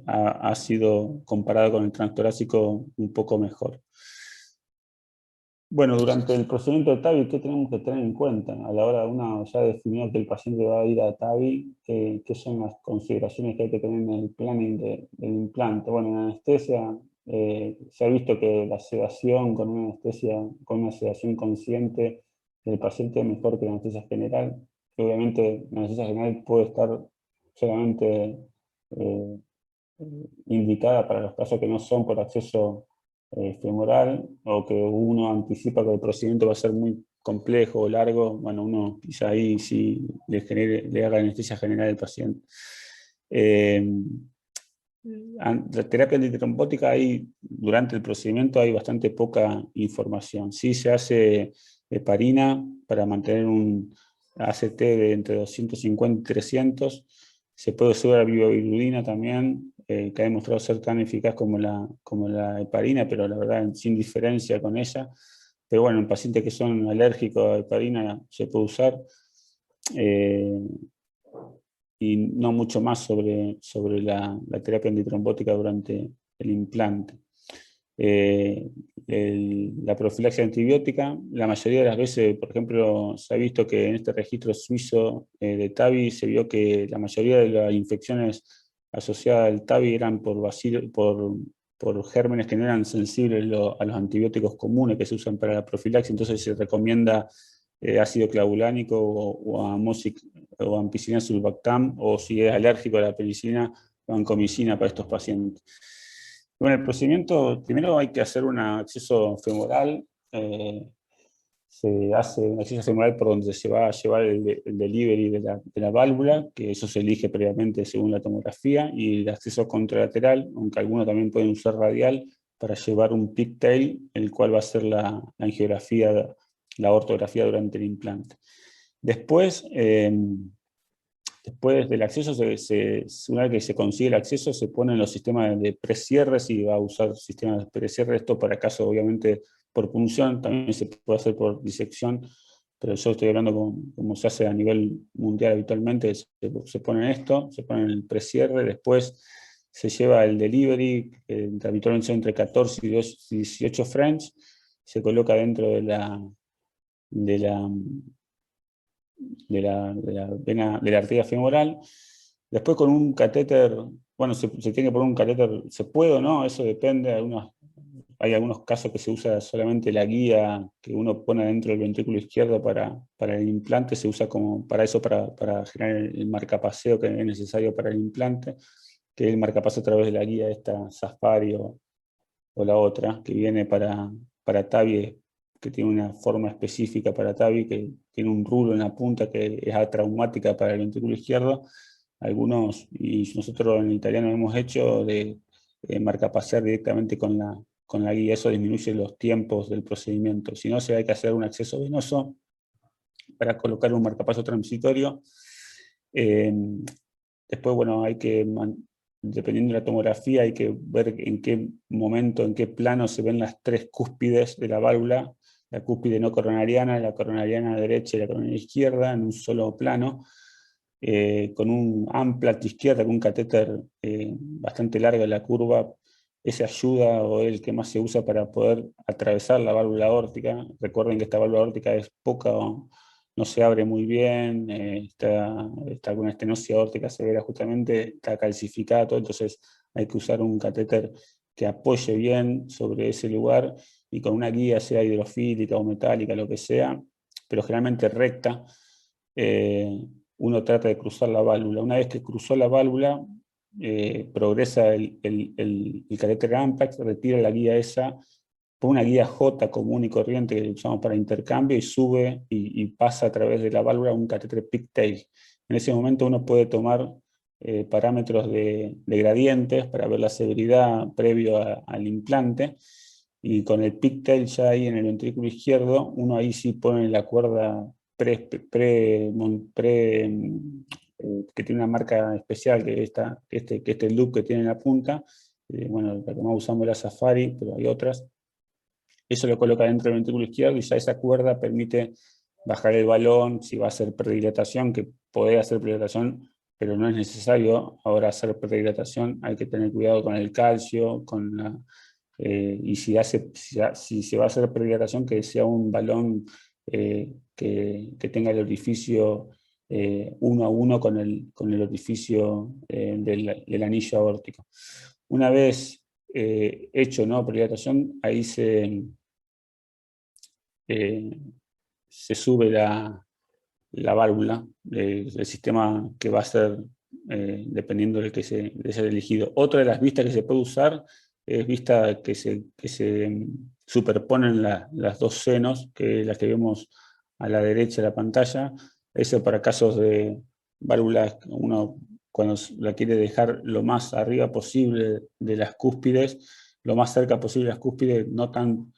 S1: ha sido comparado con el transtorácico un poco mejor. Bueno, durante el procedimiento de TAVI, ¿qué tenemos que tener en cuenta? A la hora de una ya definido que el paciente va a ir a TAVI, ¿qué son las consideraciones que hay que tener en el planning del implante? Bueno, en anestesia se ha visto que la sedación con una sedación consciente del paciente es mejor que la anestesia general. Obviamente la anestesia general puede estar solamente indicada para los casos que no son por acceso femoral, o que uno anticipa que el procedimiento va a ser muy complejo o largo. Bueno, uno quizá ahí sí le haga anestesia general al paciente. La terapia antitrombótica, durante el procedimiento hay bastante poca información. Sí se hace heparina para mantener un ACT de entre 250 y 300. Se puede usar bivalirudina también, que ha demostrado ser tan eficaz como la heparina, pero la verdad sin diferencia con ella. Pero bueno, en pacientes que son alérgicos a heparina se puede usar. Y no mucho más sobre la terapia antitrombótica durante el implante. La profilaxia antibiótica, la mayoría de las veces, por ejemplo, se ha visto que en este registro suizo de TAVI se vio que la mayoría de las infecciones asociadas al TAVI eran por gérmenes que no eran sensibles a los antibióticos comunes que se usan para la profilaxia. Entonces se recomienda ácido clavulánico o ampicilina sulbactam, o si es alérgico a la penicilina, vancomicina para estos pacientes. Bueno, el procedimiento, primero hay que hacer un acceso femoral. Se hace un acceso femoral por donde se va a llevar el delivery de la válvula, que eso se elige previamente según la tomografía, y el acceso contralateral, aunque algunos también pueden usar radial, para llevar un pigtail, el cual va a ser la angiografía, la ortografía durante el implante. Después del acceso, una vez que se consigue el acceso, se ponen los sistemas de precierre, si va a usar sistemas de precierre, esto para caso obviamente por punción, también se puede hacer por disección, pero yo estoy hablando como se hace a nivel mundial habitualmente, se pone esto, se pone el precierre, después se lleva el delivery, que habitualmente son entre 14 y 18 French, se coloca dentro de la vena, de la arteria femoral. Después con un catéter, bueno, se tiene que poner un catéter, se puede o no, eso depende, hay algunos casos que se usa solamente la guía que uno pone dentro del ventrículo izquierdo para el implante, se usa como para eso, para generar el marcapaseo que es necesario para el implante, que es el marcapaseo a través de la guía esta Safari o la otra, que viene para TAVI, que tiene una forma específica para TAVI, que tiene un rulo en la punta que es atraumática para el ventrículo izquierdo. Algunos, y nosotros en italiano hemos hecho de marcapasear directamente con la guía, eso disminuye los tiempos del procedimiento. Si no, hay que hacer un acceso venoso para colocar un marcapaso transitorio. Después, bueno, hay que, dependiendo de la tomografía, hay que ver en qué momento, en qué plano se ven las tres cúspides de la válvula, la cúspide no coronariana, la coronariana derecha y la coronariana izquierda, en un solo plano, con un amplat izquierda, con un catéter bastante largo en la curva. Ese ayuda, o es el que más se usa para poder atravesar la válvula aórtica. Recuerden que esta válvula aórtica es poca, no se abre muy bien, está con estenosis aórtica severa justamente, está calcificada, todo, entonces hay que usar un catéter que apoye bien sobre ese lugar y con una guía, sea hidrofílica o metálica, lo que sea, pero generalmente recta, uno trata de cruzar la válvula. Una vez que cruzó la válvula, progresa el catéter Amprax, retira la guía esa, por una guía J común y corriente que usamos para intercambio, y sube y pasa a través de la válvula un catéter pigtail. En ese momento uno puede tomar parámetros de gradientes para ver la severidad previo al implante, y con el pigtail ya ahí en el ventrículo izquierdo, uno ahí sí pone la cuerda que tiene una marca especial, que este loop que tiene en la punta. Bueno, la que más usamos es la Safari, pero hay otras. Eso lo coloca dentro del ventrículo izquierdo y ya esa cuerda permite bajar el balón. Si va a hacer predilatación, que puede hacer predilatación, pero no es necesario ahora hacer predilatación. Hay que tener cuidado con el calcio, y si se va a hacer predilatación, que sea un balón que tenga el orificio 1 a 1 con el orificio del anillo aórtico. Una vez hecho, ¿no?, predilatación, ahí se sube la válvula del sistema que va a ser, dependiendo del que se haya elegido. Otra de las vistas que se puede usar es vista que se superponen las dos senos, que las que vemos a la derecha de la pantalla. Eso para casos de válvulas, uno cuando la quiere dejar lo más arriba posible de las cúspides, lo más cerca posible de las cúspides, no tan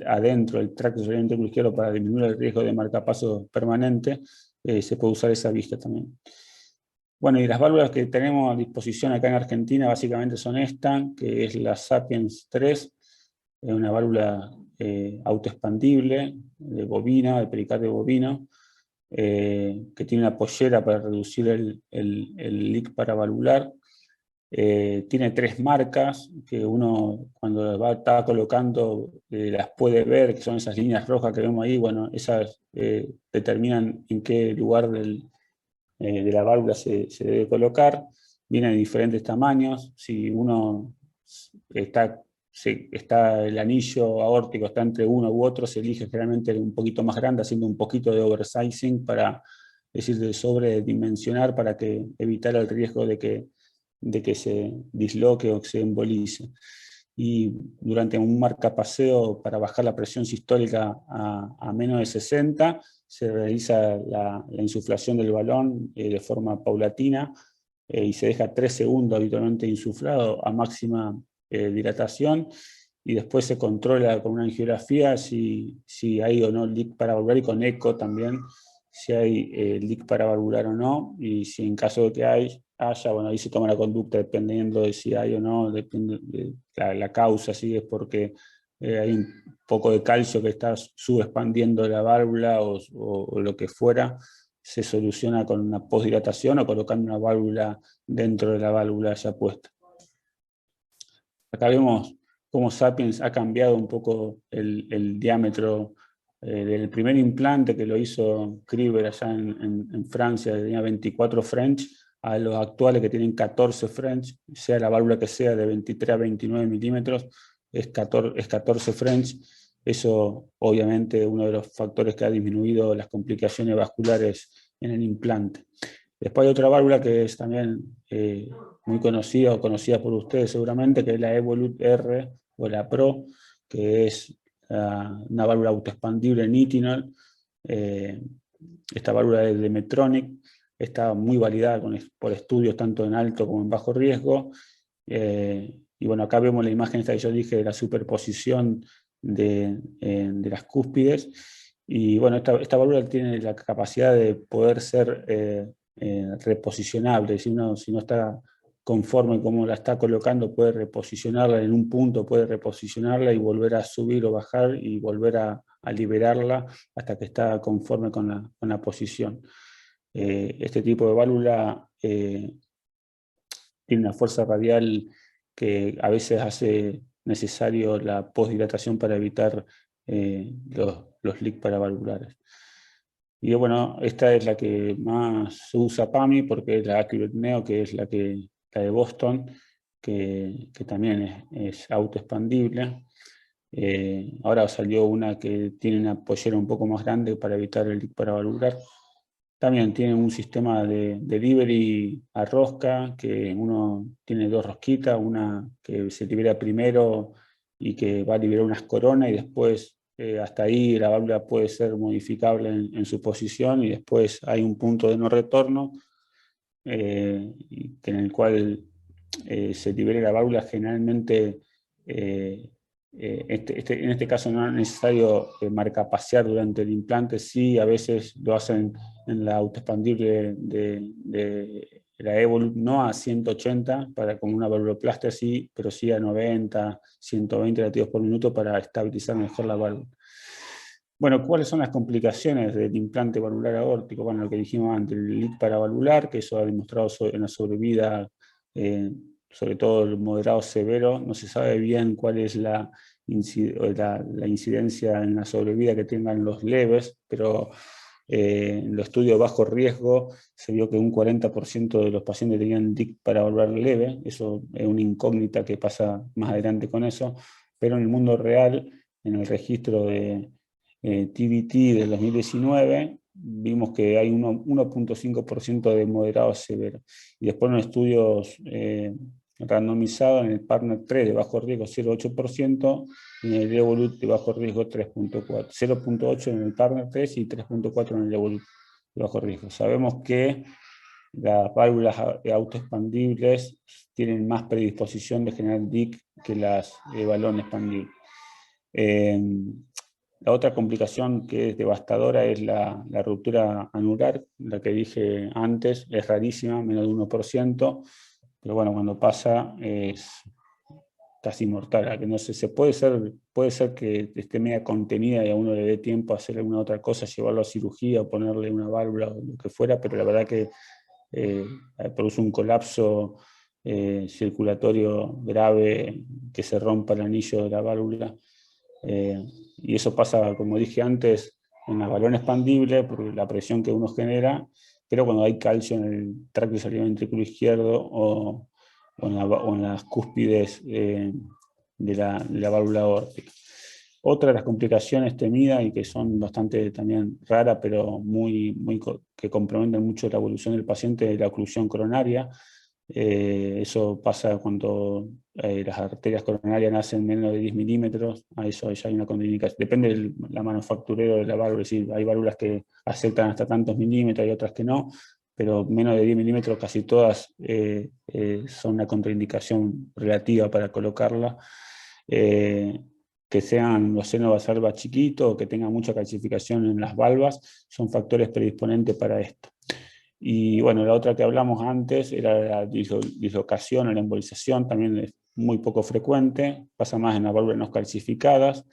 S1: adentro del tracto del ventrículo izquierdo, para disminuir el riesgo de marcapaso permanente, se puede usar esa vista también. Bueno, y las válvulas que tenemos a disposición acá en Argentina básicamente son esta, que es la Sapiens 3, una válvula autoexpandible, de bobina, de pericardio bovino, que tiene una pollera para reducir el leak paravalvular. Tiene 3 marcas que uno cuando está colocando las puede ver, que son esas líneas rojas que vemos ahí. Bueno, esas determinan en qué lugar de la válvula se debe colocar. Vienen en diferentes tamaños. Si uno está está el anillo aórtico, está entre uno u otro, se elige generalmente un poquito más grande, haciendo un poquito de oversizing para, es decir, de sobredimensionar para evitar el riesgo de que se disloque o que se embolice. Y durante un marcapaseo para bajar la presión sistólica a menos de 60, se realiza la insuflación del balón de forma paulatina y se deja 3 segundos habitualmente insuflado a máxima dilatación, y después se controla con una angiografía si hay o no leak paravalvular, y con eco también si hay leak paravalvular o no, y si en caso de que haya, bueno, ahí se toma la conducta dependiendo de si hay o no, depende de la causa, si es porque hay un poco de calcio que está subexpandiendo la válvula o lo que fuera, se soluciona con una postdilatación o colocando una válvula dentro de la válvula ya puesta. Acá vemos cómo Sapiens ha cambiado un poco el diámetro del primer implante que lo hizo Kriver allá en Francia, que tenía 24 French, a los actuales que tienen 14 French, sea la válvula que sea de 23 a 29 milímetros, es 14 French. Eso obviamente uno de los factores que ha disminuido las complicaciones vasculares en el implante. Después hay otra válvula que es también muy conocida o conocida por ustedes seguramente, que es la Evolut R o la Pro, que es una válvula autoexpandible nitinol. Esta válvula es de Medtronic, está muy validada por estudios tanto en alto como en bajo riesgo. Y bueno, acá vemos la imagen esta que yo dije de la superposición de las cúspides. Y bueno, esta válvula tiene la capacidad de poder ser reposicionable. Si uno está conforme como la está colocando, puede reposicionarla en un punto, puede reposicionarla y volver a subir o bajar y volver a liberarla hasta que está conforme con la posición. Este tipo de válvula tiene una fuerza radial que a veces hace necesario la postdilatación para evitar los leaks paravalvulares. Y bueno, esta es la que más se usa para mí, porque es la Accurate Neo, que es la de Boston, que también es autoexpandible. Ahora salió una que tiene una pollera un poco más grande para evitar el leak paravalvular. También tiene un sistema de delivery a rosca, que uno tiene 2 rosquitas, una que se libera primero y que va a liberar unas coronas, y después hasta ahí la válvula puede ser modificable en su posición, y después hay un punto de no retorno en el cual se libera la válvula generalmente. En este caso no es necesario marcapasear durante el implante, sí, a veces lo hacen en la autoexpandible de la Evolut, no a 180 como una valvuloplastia, sí, pero sí a 90, 120 latidos por minuto para estabilizar mejor la válvula. Bueno, ¿cuáles son las complicaciones del implante valvular aórtico? Bueno, lo que dijimos antes, el leak paravalvular, que eso ha demostrado en la sobrevida, sobre todo el moderado severo. No se sabe bien cuál es la incidencia en la sobrevida que tengan los leves, pero en los estudios de bajo riesgo se vio que un 40% de los pacientes tenían leak paravalvular leve. Eso es una incógnita que pasa más adelante con eso, pero en el mundo real, en el registro de TVT del 2019, vimos que hay 1.5% de moderado severo. Y después en estudios randomizados en el Partner 3 de bajo riesgo 0.8%, y en el Evolut de bajo riesgo 3.4%. 0.8% en el Partner 3 y 3.4% en el Evolut de bajo riesgo. Sabemos que las válvulas autoexpandibles tienen más predisposición de generar leak que las balón expandibles. La otra complicación que es devastadora es la ruptura anular, la que dije antes, es rarísima, menos de 1%, pero bueno, cuando pasa es casi mortal. Que no sé, puede ser que esté media contenida y a uno le dé tiempo a hacer alguna otra cosa, llevarlo a cirugía o ponerle una válvula o lo que fuera, pero la verdad que produce un colapso circulatorio grave, que se rompa el anillo de la válvula. Y eso pasa, como dije antes, en las balones expandibles, por la presión que uno genera, pero cuando hay calcio en el tracto de salida ventrículo izquierdo o en las cúspides de la válvula aórtica. Otra de las complicaciones temidas y que son bastante también raras, pero que comprometen mucho la evolución del paciente, es la oclusión coronaria. Eso pasa cuando las arterias coronarias nacen menos de 10 milímetros, a eso ya hay una contraindicación. Depende del manufacturero de la válvula, es decir, hay válvulas que aceptan hasta tantos milímetros y otras que no, pero menos de 10 milímetros casi todas son una contraindicación relativa para colocarla. Que sean los senos basales chiquitos o que tengan mucha calcificación en las valvas, son factores predisponentes para esto. Y bueno, la otra que hablamos antes era la dislocación o la embolización, también es muy poco frecuente, pasa más en las válvulas no calcificadas,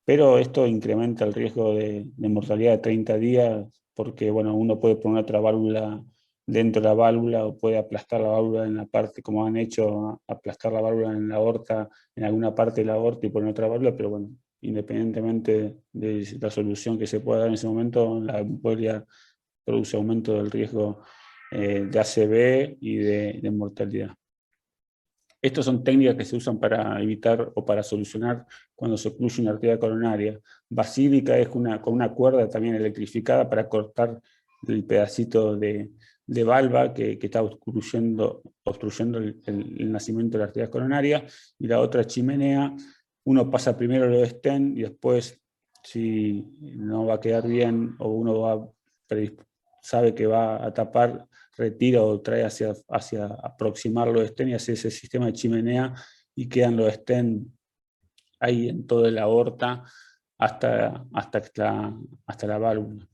S1: pero esto incrementa el riesgo de mortalidad de 30 días, porque bueno, uno puede poner otra válvula dentro de la válvula o puede aplastar la válvula en la parte, como han hecho, aplastar la válvula en la aorta, en alguna parte de la aorta y poner otra válvula, pero bueno, independientemente de la solución que se pueda dar en ese momento, la embolia produce aumento del riesgo de ACV y de mortalidad. Estas son técnicas que se usan para evitar o para solucionar cuando se ocluye una arteria coronaria. Basílica es con una cuerda también electrificada para cortar el pedacito de valva que está obstruyendo el nacimiento de la arteria coronaria. Y la otra chimenea, uno pasa primero los stent y después, si no va a quedar bien o uno sabe que va a tapar, retira o trae hacia aproximar los stent y hace ese sistema de chimenea y quedan los stent ahí en toda la aorta hasta la válvula.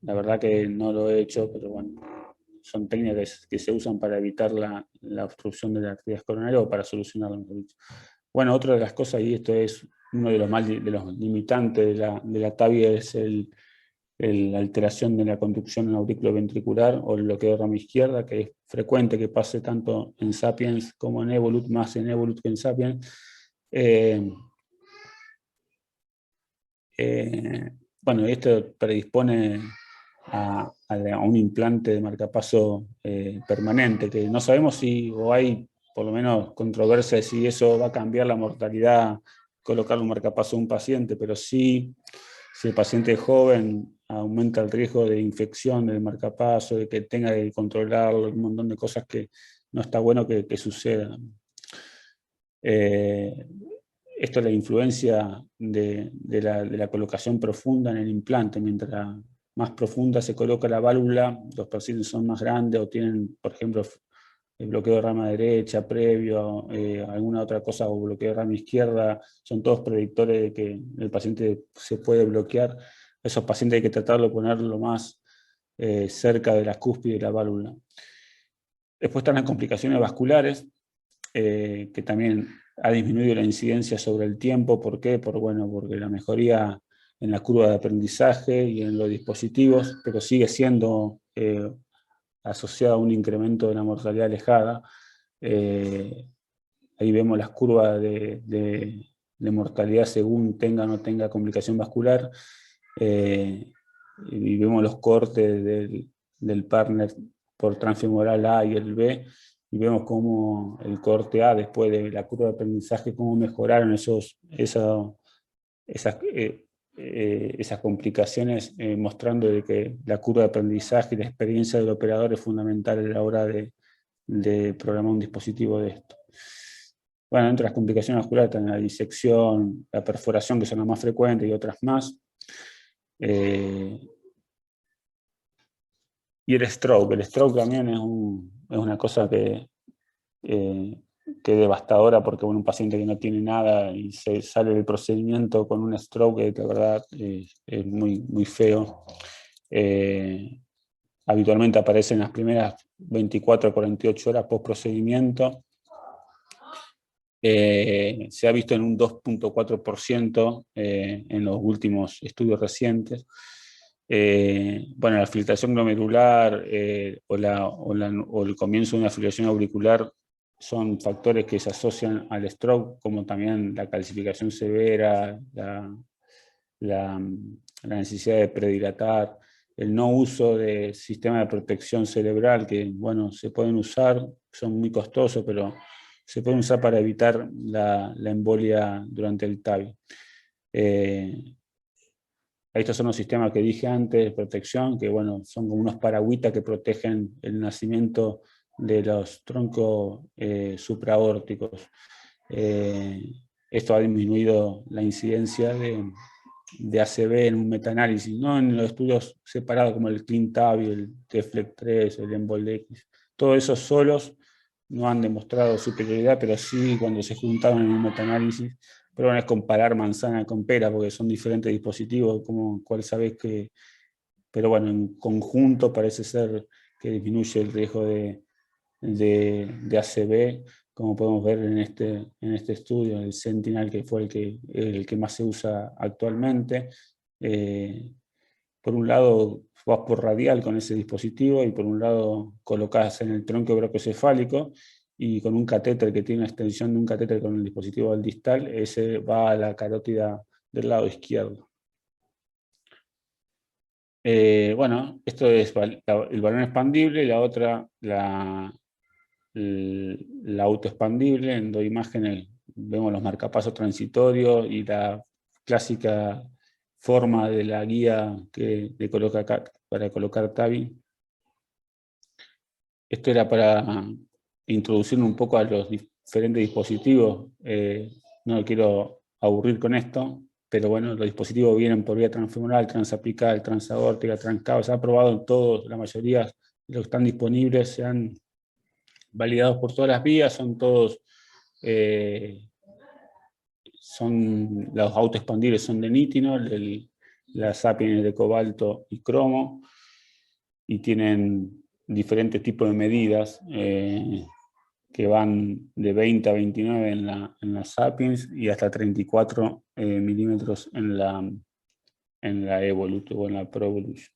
S1: La verdad que no lo he hecho, pero bueno, son técnicas que se usan para evitar la obstrucción de las arterias coronarias o para solucionarlo, mejor dicho. Bueno, otra de las cosas, y esto es uno de los limitantes de la TAVI, es la alteración de la conducción auriculoventricular o el bloqueo de rama izquierda, que es frecuente que pase tanto en Sapiens como en Evolut, más en Evolut que en Sapiens. Bueno, esto predispone a un implante de marcapaso permanente, que no sabemos si, o hay por lo menos controversia de si eso va a cambiar la mortalidad, colocar un marcapaso a un paciente, pero sí, si el paciente es joven, aumenta el riesgo de infección del marcapaso, de que tenga que controlarlo, un montón de cosas que no está bueno que sucedan. Esto es la influencia de la colocación profunda en el implante. Mientras más profunda se coloca la válvula, los pacientes son más grandes o tienen, por ejemplo, el bloqueo de rama derecha previo, alguna otra cosa, o bloqueo de rama izquierda, son todos predictores de que el paciente se puede bloquear. Esos pacientes hay que tratarlo de ponerlo más cerca de la cúspide de la válvula. Después están las complicaciones vasculares, que también ha disminuido la incidencia sobre el tiempo. ¿Por qué? Porque la mejoría en la curva de aprendizaje y en los dispositivos, pero sigue siendo asociada a un incremento de la mortalidad alejada. Ahí vemos las curvas de mortalidad según tenga o no tenga complicación vascular, y vemos los cortes del partner por transfemoral A y el B, y vemos cómo el corte A, después de la curva de aprendizaje, cómo mejoraron esas complicaciones, mostrando de que la curva de aprendizaje y la experiencia del operador es fundamental a la hora de programar un dispositivo de esto. Bueno, entre las complicaciones vasculares están la disección, la perforación, que son las más frecuentes, y otras más. Y el stroke. El stroke también es una cosa que es devastadora, porque bueno, un paciente que no tiene nada y se sale del procedimiento con un stroke, la verdad es muy, muy feo. Habitualmente aparece en las primeras 24 a 48 horas post procedimiento. Se ha visto en un 2.4% en los últimos estudios recientes. Bueno, la filtración glomerular o el comienzo de una fibrilación auricular son factores que se asocian al stroke, como también la calcificación severa, la necesidad de predilatar, el no uso de sistemas de protección cerebral, que bueno, se pueden usar, son muy costosos, pero se pueden usar para evitar la embolia durante el TAVI. Estos son los sistemas que dije antes de protección, que bueno, son como unos paragüitas que protegen el nacimiento de los troncos supraórticos. Esto ha disminuido la incidencia de ACV en un metaanálisis, no en los estudios separados como el ClinTavi, el TFLEX3, el EMBOLX. Todos esos solos no han demostrado superioridad, pero sí cuando se juntaron en un metaanálisis. Pero bueno, es comparar manzana con pera, porque son diferentes dispositivos, cuál sabés que... Pero bueno, en conjunto parece ser que disminuye el riesgo de ACV, como podemos ver en este estudio, el Sentinel, que fue el que más se usa actualmente. Por un lado vas por radial con ese dispositivo y por un lado colocás en el tronco brachiocefálico y con un catéter que tiene una extensión de un catéter con el dispositivo al distal, ese va a la carótida del lado izquierdo. Bueno, esto es el balón expandible, y la otra, la autoexpandible. En dos imágenes vemos los marcapasos transitorios y la clásica forma de la guía que le coloca acá para colocar TAVI. Esto era para introducir un poco a los diferentes dispositivos. No lo quiero aburrir con esto, pero bueno, los dispositivos vienen por vía transfemoral, transapical, transaórtica, transcavo. Se ha probado en todos, la mayoría de los que están disponibles se han validados por todas las vías, son todos, los autoexpandibles son de nitinol, las Sapiens de cobalto y cromo, y tienen diferentes tipos de medidas que van de 20 a 29 en la Sapiens y hasta 34 milímetros en la Evolute o en la Pro Evolution.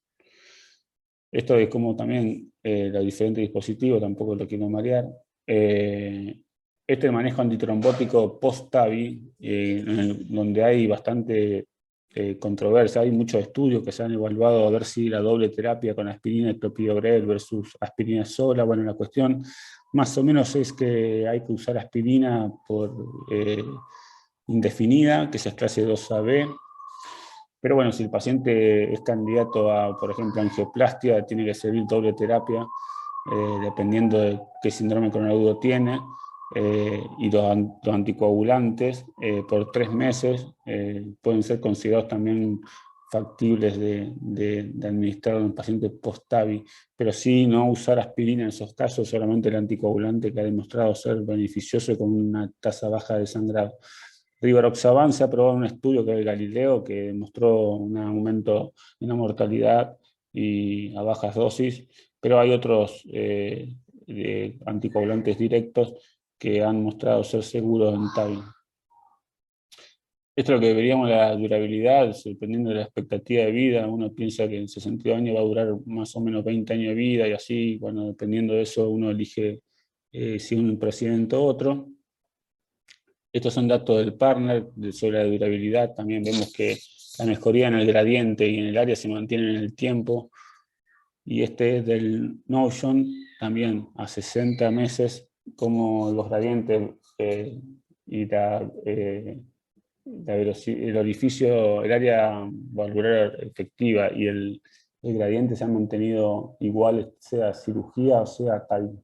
S1: Esto es como también los diferentes dispositivos, tampoco lo quiero marear. Este es el manejo antitrombótico post-TAVI, donde hay bastante controversia. Hay muchos estudios que se han evaluado a ver si la doble terapia con aspirina y clopidogrel versus aspirina sola. Bueno, la cuestión más o menos es que hay que usar aspirina por indefinida, que es clase 2AB. Pero bueno, si el paciente es candidato a, por ejemplo, angioplastia, tiene que servir doble terapia, dependiendo de qué síndrome coronario tiene, y los anticoagulantes por 3 meses pueden ser considerados también factibles de administrar a un paciente post-TAVI, pero sí no usar aspirina en esos casos, solamente el anticoagulante que ha demostrado ser beneficioso con una tasa baja de sangrado. Rivaroxaban se ha probado en un estudio que es el Galileo, que demostró un aumento en la mortalidad y a bajas dosis, pero hay otros anticoagulantes directos que han mostrado ser seguros en TAVI. Esto es lo que veríamos la durabilidad, dependiendo de la expectativa de vida. Uno piensa que en 62 años va a durar más o menos 20 años de vida y así, bueno, dependiendo de eso uno elige si un procedimiento u otro. Estos son datos del partner sobre la durabilidad. También vemos que la mejoría en el gradiente y en el área se mantiene en el tiempo. Y este es del Notion, también a 60 meses, como los gradientes y el orificio, el área valvular efectiva y el gradiente se han mantenido iguales, sea cirugía o sea TAVI.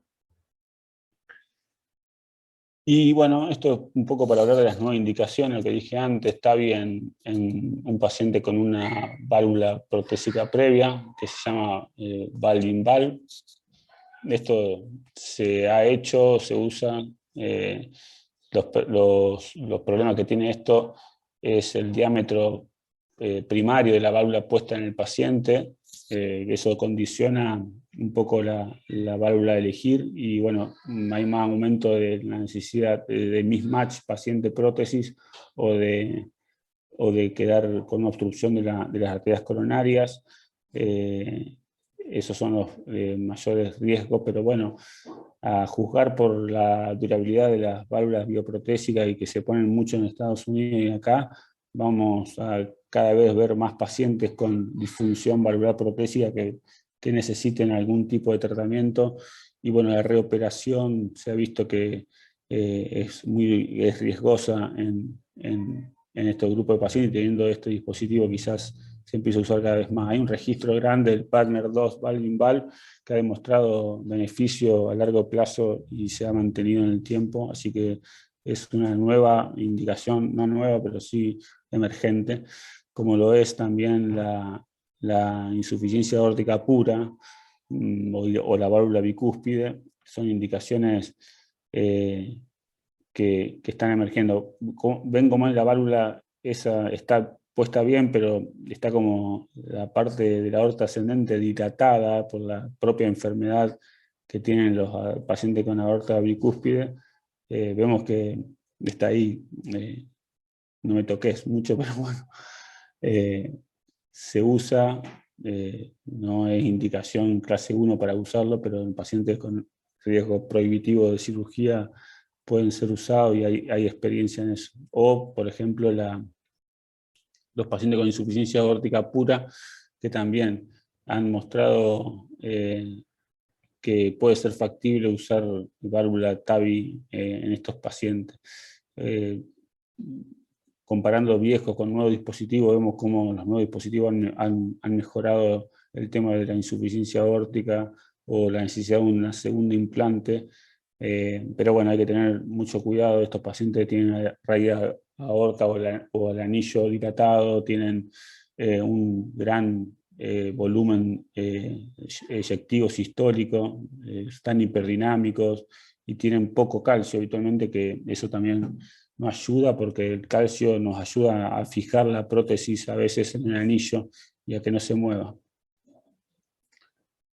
S1: Y bueno, esto es un poco para hablar de las nuevas indicaciones, lo que dije antes. TAVI en un paciente con una válvula protésica previa, que se llama valve-in-valve. Esto se ha hecho, se usa. Los problemas que tiene esto es el diámetro primario de la válvula puesta en el paciente, eso condiciona un poco la válvula a elegir, y bueno, hay más aumento de la necesidad de mismatch paciente-prótesis o de quedar con una obstrucción de las arterias coronarias. Esos son los mayores riesgos, pero bueno, a juzgar por la durabilidad de las válvulas bioprotésicas y que se ponen mucho en Estados Unidos y acá, vamos a cada vez ver más pacientes con disfunción valvular protésica que necesiten algún tipo de tratamiento. Y bueno, la reoperación se ha visto que es riesgosa en estos grupos de pacientes, y teniendo este dispositivo quizás se empieza a usar cada vez más. Hay un registro grande del Partner 2 Valvinval que ha demostrado beneficio a largo plazo y se ha mantenido en el tiempo, así que es una nueva indicación, no nueva, pero sí emergente, como lo es también la insuficiencia aórtica pura o la válvula bicúspide. Son indicaciones que están emergiendo. Ven como la válvula esa está puesta bien, pero está como la parte de la aorta ascendente dilatada por la propia enfermedad que tienen los pacientes con aorta bicúspide. Vemos que está ahí, no me toques mucho, pero bueno, se usa, no es indicación clase 1 para usarlo, pero en pacientes con riesgo prohibitivo de cirugía pueden ser usados y hay experiencia en eso. O, por ejemplo, los pacientes con insuficiencia aórtica pura, que también han mostrado que puede ser factible usar válvula TAVI en estos pacientes. Comparando viejos con nuevos dispositivos, vemos cómo los nuevos dispositivos han mejorado el tema de la insuficiencia aórtica o la necesidad de un segundo implante. Pero bueno, hay que tener mucho cuidado. Estos pacientes tienen raíz aorta o el anillo dilatado, tienen un gran volumen eyectivo sistólico, están hiperdinámicos y tienen poco calcio habitualmente, que eso también nos ayuda porque el calcio nos ayuda a fijar la prótesis a veces en el anillo y a que no se mueva.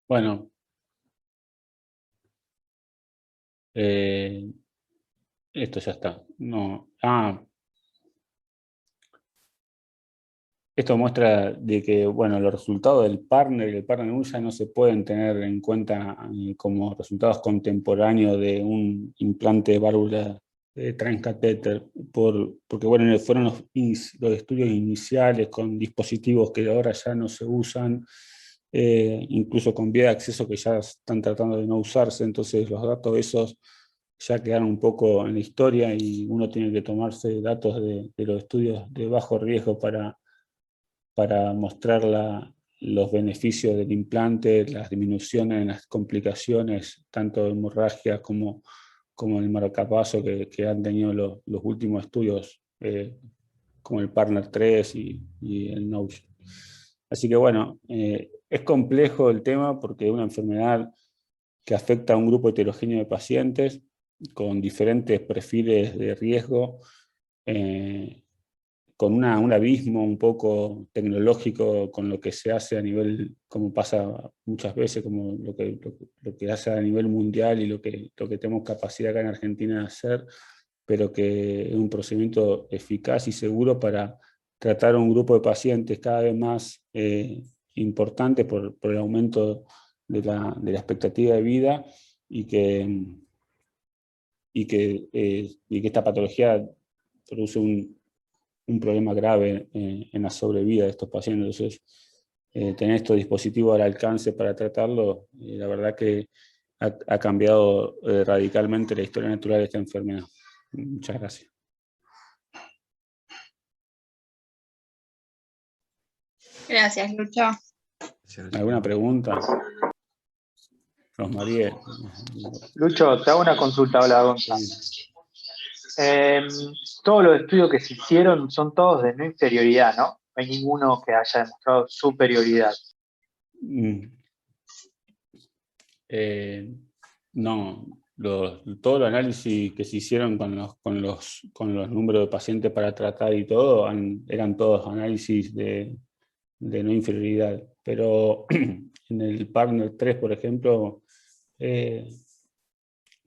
S1: Bueno, esto ya está. No. Esto muestra de que, bueno, los resultados del Partner y el Partner 1 ya no se pueden tener en cuenta como resultados contemporáneos de un implante de válvula transcatéter, porque bueno, fueron los estudios iniciales con dispositivos que ahora ya no se usan, incluso con vía de acceso que ya están tratando de no usarse, entonces los datos esos ya quedaron un poco en la historia y uno tiene que tomarse datos de los estudios de bajo riesgo para mostrar los beneficios del implante, las disminuciones en las complicaciones, tanto de hemorragia como el marcapaso que han tenido los últimos estudios, como el Partner 3 y el Notion. Así que bueno, es complejo el tema porque es una enfermedad que afecta a un grupo heterogéneo de pacientes con diferentes perfiles de riesgo, con un abismo un poco tecnológico con lo que se hace a nivel, como pasa muchas veces, como lo que hace a nivel mundial y lo que tenemos capacidad acá en Argentina de hacer, pero que es un procedimiento eficaz y seguro para tratar a un grupo de pacientes cada vez más importante por el aumento de la expectativa de vida y que esta patología produce un problema grave en la sobrevida de estos pacientes. Entonces, tener estos dispositivos al alcance para tratarlo, la verdad que ha cambiado radicalmente la historia natural de esta enfermedad. Muchas gracias.
S2: Gracias, Lucho.
S1: ¿Alguna pregunta? Rosmarie.
S5: Lucho, te hago una consulta, hola Gonza. Todos los estudios que se hicieron son todos de no inferioridad, ¿no? No hay ninguno que haya demostrado superioridad.
S1: No, todos los análisis que se hicieron con los números de pacientes para tratar y todo, eran todos análisis de no inferioridad. Pero en el Partner 3, por ejemplo,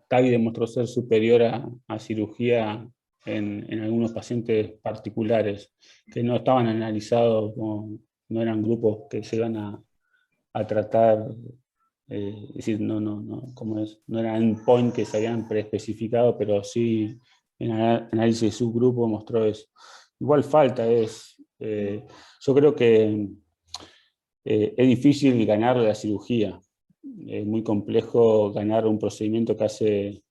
S1: TAVI demostró ser superior a cirugía en algunos pacientes particulares que no estaban analizados, no eran grupos que se iban a tratar, es decir, no era endpoint que se habían preespecificado, pero sí en análisis de subgrupo mostró eso. Igual falta, yo creo que es difícil ganarle la cirugía. Es muy complejo ganar un procedimiento que hace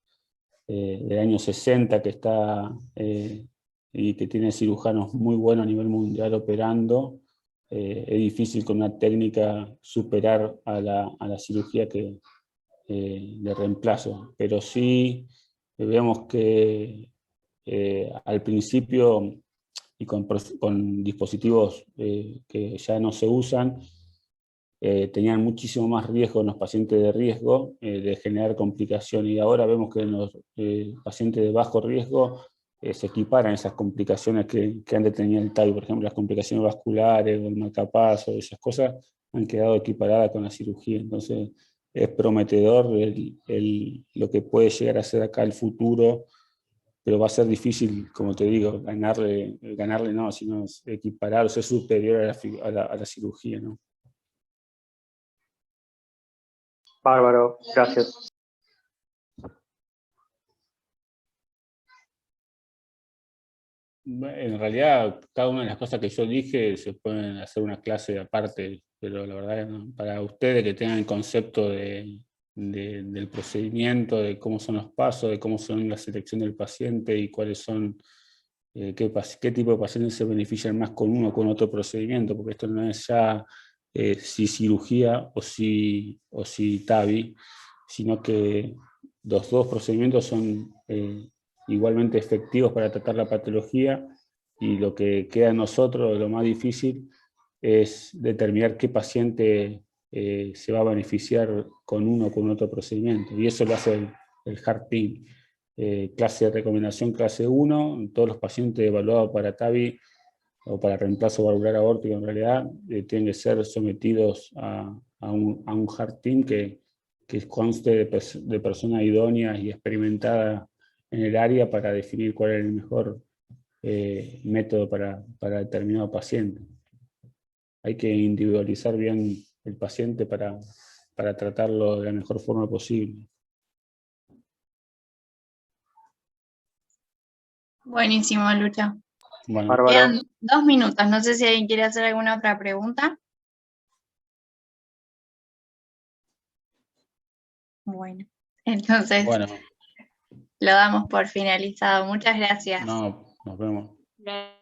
S1: del año 60 que está y que tiene cirujanos muy buenos a nivel mundial operando, es difícil con una técnica superar a la cirugía de reemplazo, pero sí vemos que al principio y con dispositivos que ya no se usan, tenían muchísimo más riesgo en los pacientes de riesgo de generar complicaciones, y ahora vemos que en los pacientes de bajo riesgo se equiparan esas complicaciones que antes tenía el TAVI, por ejemplo, las complicaciones vasculares o el marcapaso, esas cosas han quedado equiparadas con la cirugía. Entonces es prometedor lo que puede llegar a ser acá el futuro, pero va a ser difícil, como te digo, ganarle no, sino equiparar o ser superior a la cirugía, ¿no?
S5: Bárbaro, gracias.
S1: En realidad, cada una de las cosas que yo dije se pueden hacer una clase aparte, pero la verdad, ¿no? Para ustedes que tengan el concepto del procedimiento, de cómo son los pasos, de cómo son la selección del paciente y cuáles son, qué tipo de pacientes se benefician más con uno o con otro procedimiento, porque esto no es ya si cirugía o si TAVI, sino que los dos procedimientos son igualmente efectivos para tratar la patología, y lo que queda a nosotros, lo más difícil, es determinar qué paciente se va a beneficiar con uno o con otro procedimiento, y eso lo hace el Heart Team. Clase de recomendación clase 1, todos los pacientes evaluados para TAVI o para reemplazo valvular aórtico en realidad tienen que ser sometidos a un Heart Team que conste de personas idóneas y experimentadas en el área para definir cuál es el mejor método para determinado paciente. Hay que individualizar bien el paciente para tratarlo de la mejor forma posible.
S2: Buenísimo, Lucho.
S1: Bueno,
S5: Bárbaro.
S2: Quedan 2 minutos. No sé si alguien quiere hacer alguna otra pregunta. Bueno, entonces
S1: bueno,
S2: lo damos por finalizado. Muchas gracias.
S1: no, nos vemos.
S2: Gracias.